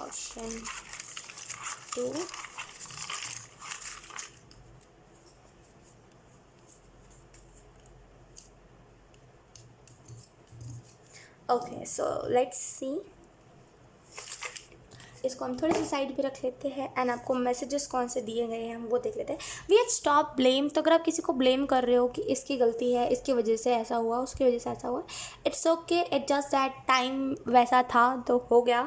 Option 2, okay, so let's सी, इसको हम थोड़े से साइड पे रख लेते हैं एंड आपको मैसेजेस कौन से दिए गए हैं हम वो देख लेते हैं। वी हैव स्टॉप ब्लेम, तो अगर आप किसी को ब्लेम कर रहे हो कि इसकी गलती है, इसकी वजह से ऐसा हुआ, उसकी वजह से ऐसा हुआ, it's okay, it just that time वैसा था तो हो गया।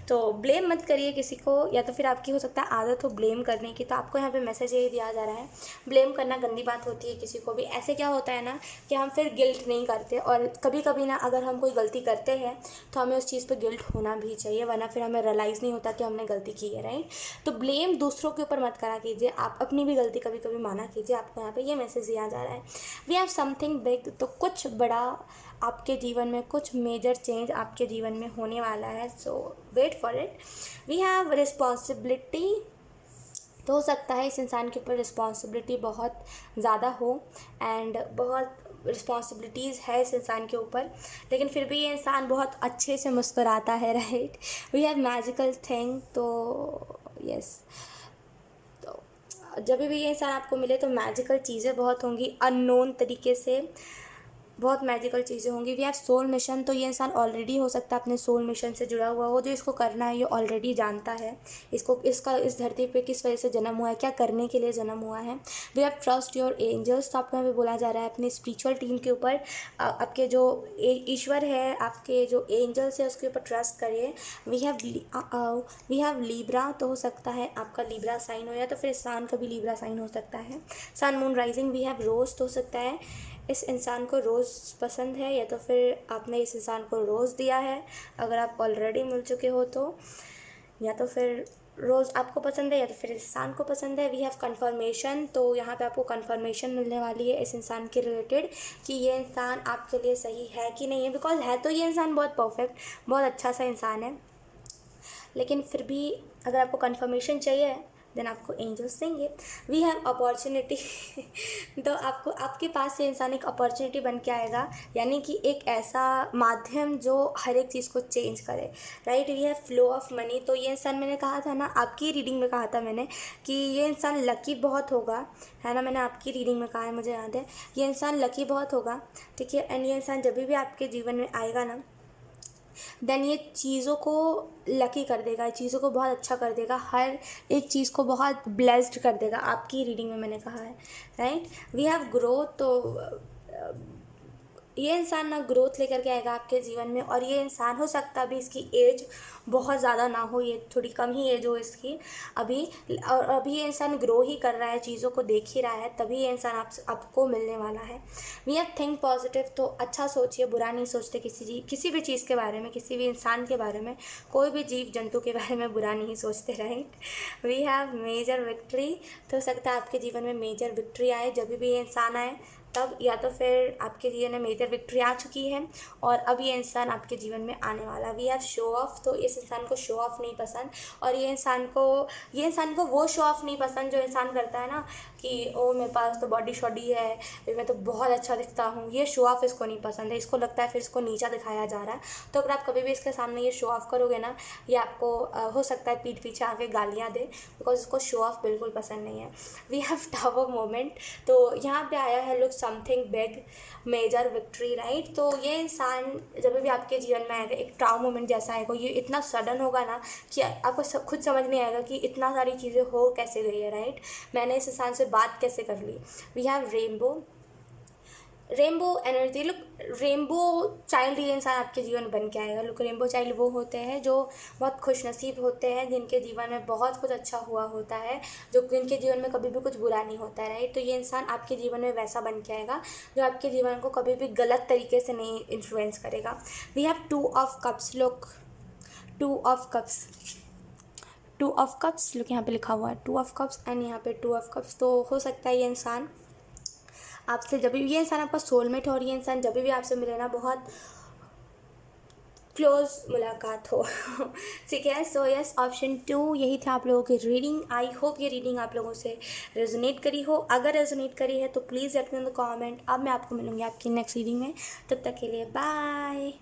तो ब्लेम मत करिए किसी को, या तो फिर आपकी हो सकता है आदत हो ब्लेम करने की। तो आपको यहाँ पे मैसेज यही दिया जा रहा है, ब्लेम करना गंदी बात होती है किसी को भी। ऐसे क्या होता है ना कि हम फिर गिल्ट नहीं करते, और कभी कभी ना अगर हम कोई गलती करते हैं तो हमें उस चीज़ पे गिल्ट होना भी चाहिए, वरना फिर हमें रियलाइज़ नहीं होता कि हमने गलती की है, राइट। तो ब्लेम दूसरों के ऊपर मत करा कीजिए, आप अपनी भी गलती कभी कभी माना कीजिए। आपको यहाँ पे ये मैसेज दिया जा रहा है, वी हैव समथिंग बिग, तो कुछ बड़ा आपके जीवन में, कुछ मेजर चेंज आपके जीवन में होने वाला है, so wait for it. We have responsibility, तो हो सकता है इस इंसान के ऊपर रिस्पॉन्सिबिलिटी बहुत ज़्यादा हो, एंड बहुत रिस्पॉन्सिबिलिटीज़ है इस इंसान के ऊपर, लेकिन फिर भी ये इंसान बहुत अच्छे से मुस्कुराता है, right. We have magical thing, तो यस, तो जब भी ये इंसान आपको मिले तो मैजिकल चीज़ें बहुत होंगी, अननोन तरीके से बहुत मैजिकल चीज़ें होंगी। वी हैव सोल मिशन, तो ये इंसान ऑलरेडी हो सकता है अपने सोल मिशन से जुड़ा हुआ हो, जो इसको करना है ये ऑलरेडी जानता है, इसका इस धरती पे किस वजह से जन्म हुआ है, क्या करने के लिए जन्म हुआ है। We have trust your angels, तो आपको यहाँ पे बोला जा रहा है अपनी स्पिरिचुअल टीम के ऊपर, आपके जो ईश्वर है, आपके जो एंजल्स है उसके ऊपर ट्रस्ट करिए। वी हैव लीब्रा, तो हो सकता है आपका लीब्रा साइन हो, या तो फिर सन का भी लीब्रा साइन हो सकता है, sun moon rising. We have rose, तो हो सकता है इस इंसान को रोज़ पसंद है, या तो फिर आपने इस इंसान को रोज़ दिया है अगर आप ऑलरेडी मिल चुके हो तो, या तो फिर रोज़ आपको पसंद है, या तो फिर इस इंसान को पसंद है। वी हैव कन्फर्मेशन, तो यहाँ पे आपको कन्फर्मेशन मिलने वाली है इस इंसान के रिलेटेड कि ये इंसान आपके लिए सही है कि नहीं है, बिकॉज है तो ये इंसान बहुत परफेक्ट, बहुत अच्छा सा इंसान है, लेकिन फिर भी अगर आपको कन्फर्मेशन चाहिए देन आपको एंजल्स देंगे। वी हैव अपॉर्चुनिटी, तो आपको आपके पास से इंसान एक अपॉर्चुनिटी बन के आएगा, यानी कि एक ऐसा माध्यम जो हर एक चीज़ को चेंज करे, right. We have flow of money, तो ये इंसान, मैंने कहा था ना, आपकी रीडिंग में कहा था मैंने कि ये इंसान लकी बहुत होगा, है ना, मैंने आपकी रीडिंग में कहा है, मुझे याद है, ये इंसान लकी बहुत होगा, ठीक है। एंड ये इंसान जब भी आपके जीवन में आएगा ना, देन ये चीज़ों को लकी कर देगा, चीज़ों को बहुत अच्छा कर देगा, हर एक चीज़ को बहुत ब्लेस्ड कर देगा, आपकी रीडिंग में मैंने कहा है, राइट। वी हैव ग्रोथ, तो ये इंसान ना ग्रोथ लेकर के आएगा आपके जीवन में, और ये इंसान हो सकता है अभी इसकी एज बहुत ज़्यादा ना हो, ये थोड़ी कम ही एज हो इसकी अभी, और अभी ये इंसान ग्रो ही कर रहा है, चीज़ों को देख ही रहा है, तभी ये इंसान आपको मिलने वाला है। वी हैव थिंक पॉजिटिव, तो अच्छा सोचिए, बुरा नहीं सोचते किसी भी चीज़ के बारे में, किसी भी इंसान के बारे में, कोई भी जीव जंतु के बारे में बुरा नहीं सोचते, right. We have major victory, तो हो सकता है आपके जीवन में मेजर विक्ट्री आए जब भी ये इंसान आए तब, या तो फिर आपके जीवन में मेजर विक्ट्री आ चुकी है और अब ये इंसान आपके जीवन में आने वाला। वी हैव शो ऑफ, तो इस इंसान को शो ऑफ नहीं पसंद, और ये इंसान को वो शो ऑफ नहीं पसंद जो इंसान करता है ना कि ओ मेरे पास तो बॉडी शॉडी है, मैं तो बहुत अच्छा दिखता हूँ, ये शो ऑफ इसको नहीं पसंद है, इसको लगता है फिर इसको नीचा दिखाया जा रहा है। तो अगर आप कभी भी इसके सामने ये शो ऑफ करोगे ना, ये आपको हो सकता है पीठ पीछे आके गालियाँ दे, बिकॉज इसको शो ऑफ बिल्कुल पसंद नहीं है। वी हैव टावर मोमेंट, तो यहाँ पे आया है look something big, major victory, right. तो ये इंसान जब भी आपके जीवन में आएगा एक ट्राउ मोमेंट जैसा आएगा, ये इतना सडन होगा ना कि आपको खुद समझ नहीं आएगा कि इतना सारी चीज़ें हो कैसे गई है, राइट। मैंने इस इंसान से बात कैसे कर ली। We have rainbow energy. Look, rainbow child ये इंसान आपके जीवन में बन के आएगा। लुक, रेनबो चाइल्ड वो होते हैं जो बहुत खुशनसीब होते हैं, जिनके जीवन में बहुत कुछ अच्छा हुआ होता है, जो जिनके जीवन में कभी भी कुछ बुरा नहीं होता है, राइट। तो ये इंसान आपके जीवन में वैसा बन के आएगा जो आपके जीवन को कभी भी गलत तरीके से नहीं इन्फ्लुएंस करेगा। We have 2 of cups. Look, 2 of cups, 2 of cups. Look, यहाँ पे लिखा हुआ है 2 ऑफ कप्स एंड यहाँ पे 2 ऑफ कप्स। तो हो सकता है ये इंसान आपसे, जब भी ये इंसान आपका सोलमेट हो, और ये इंसान जब भी आपसे मिले ना बहुत क्लोज मुलाकात हो। ठीक है। सो यस, ऑप्शन 2 यही था आप लोगों की रीडिंग। आई होप ये रीडिंग आप लोगों से रेजोनेट करी हो। अगर रेजोनेट करी है तो please let me in the comment. अब मैं आपको मिलूँगी आपकी नेक्स्ट रीडिंग में। तब तक के लिए बाय।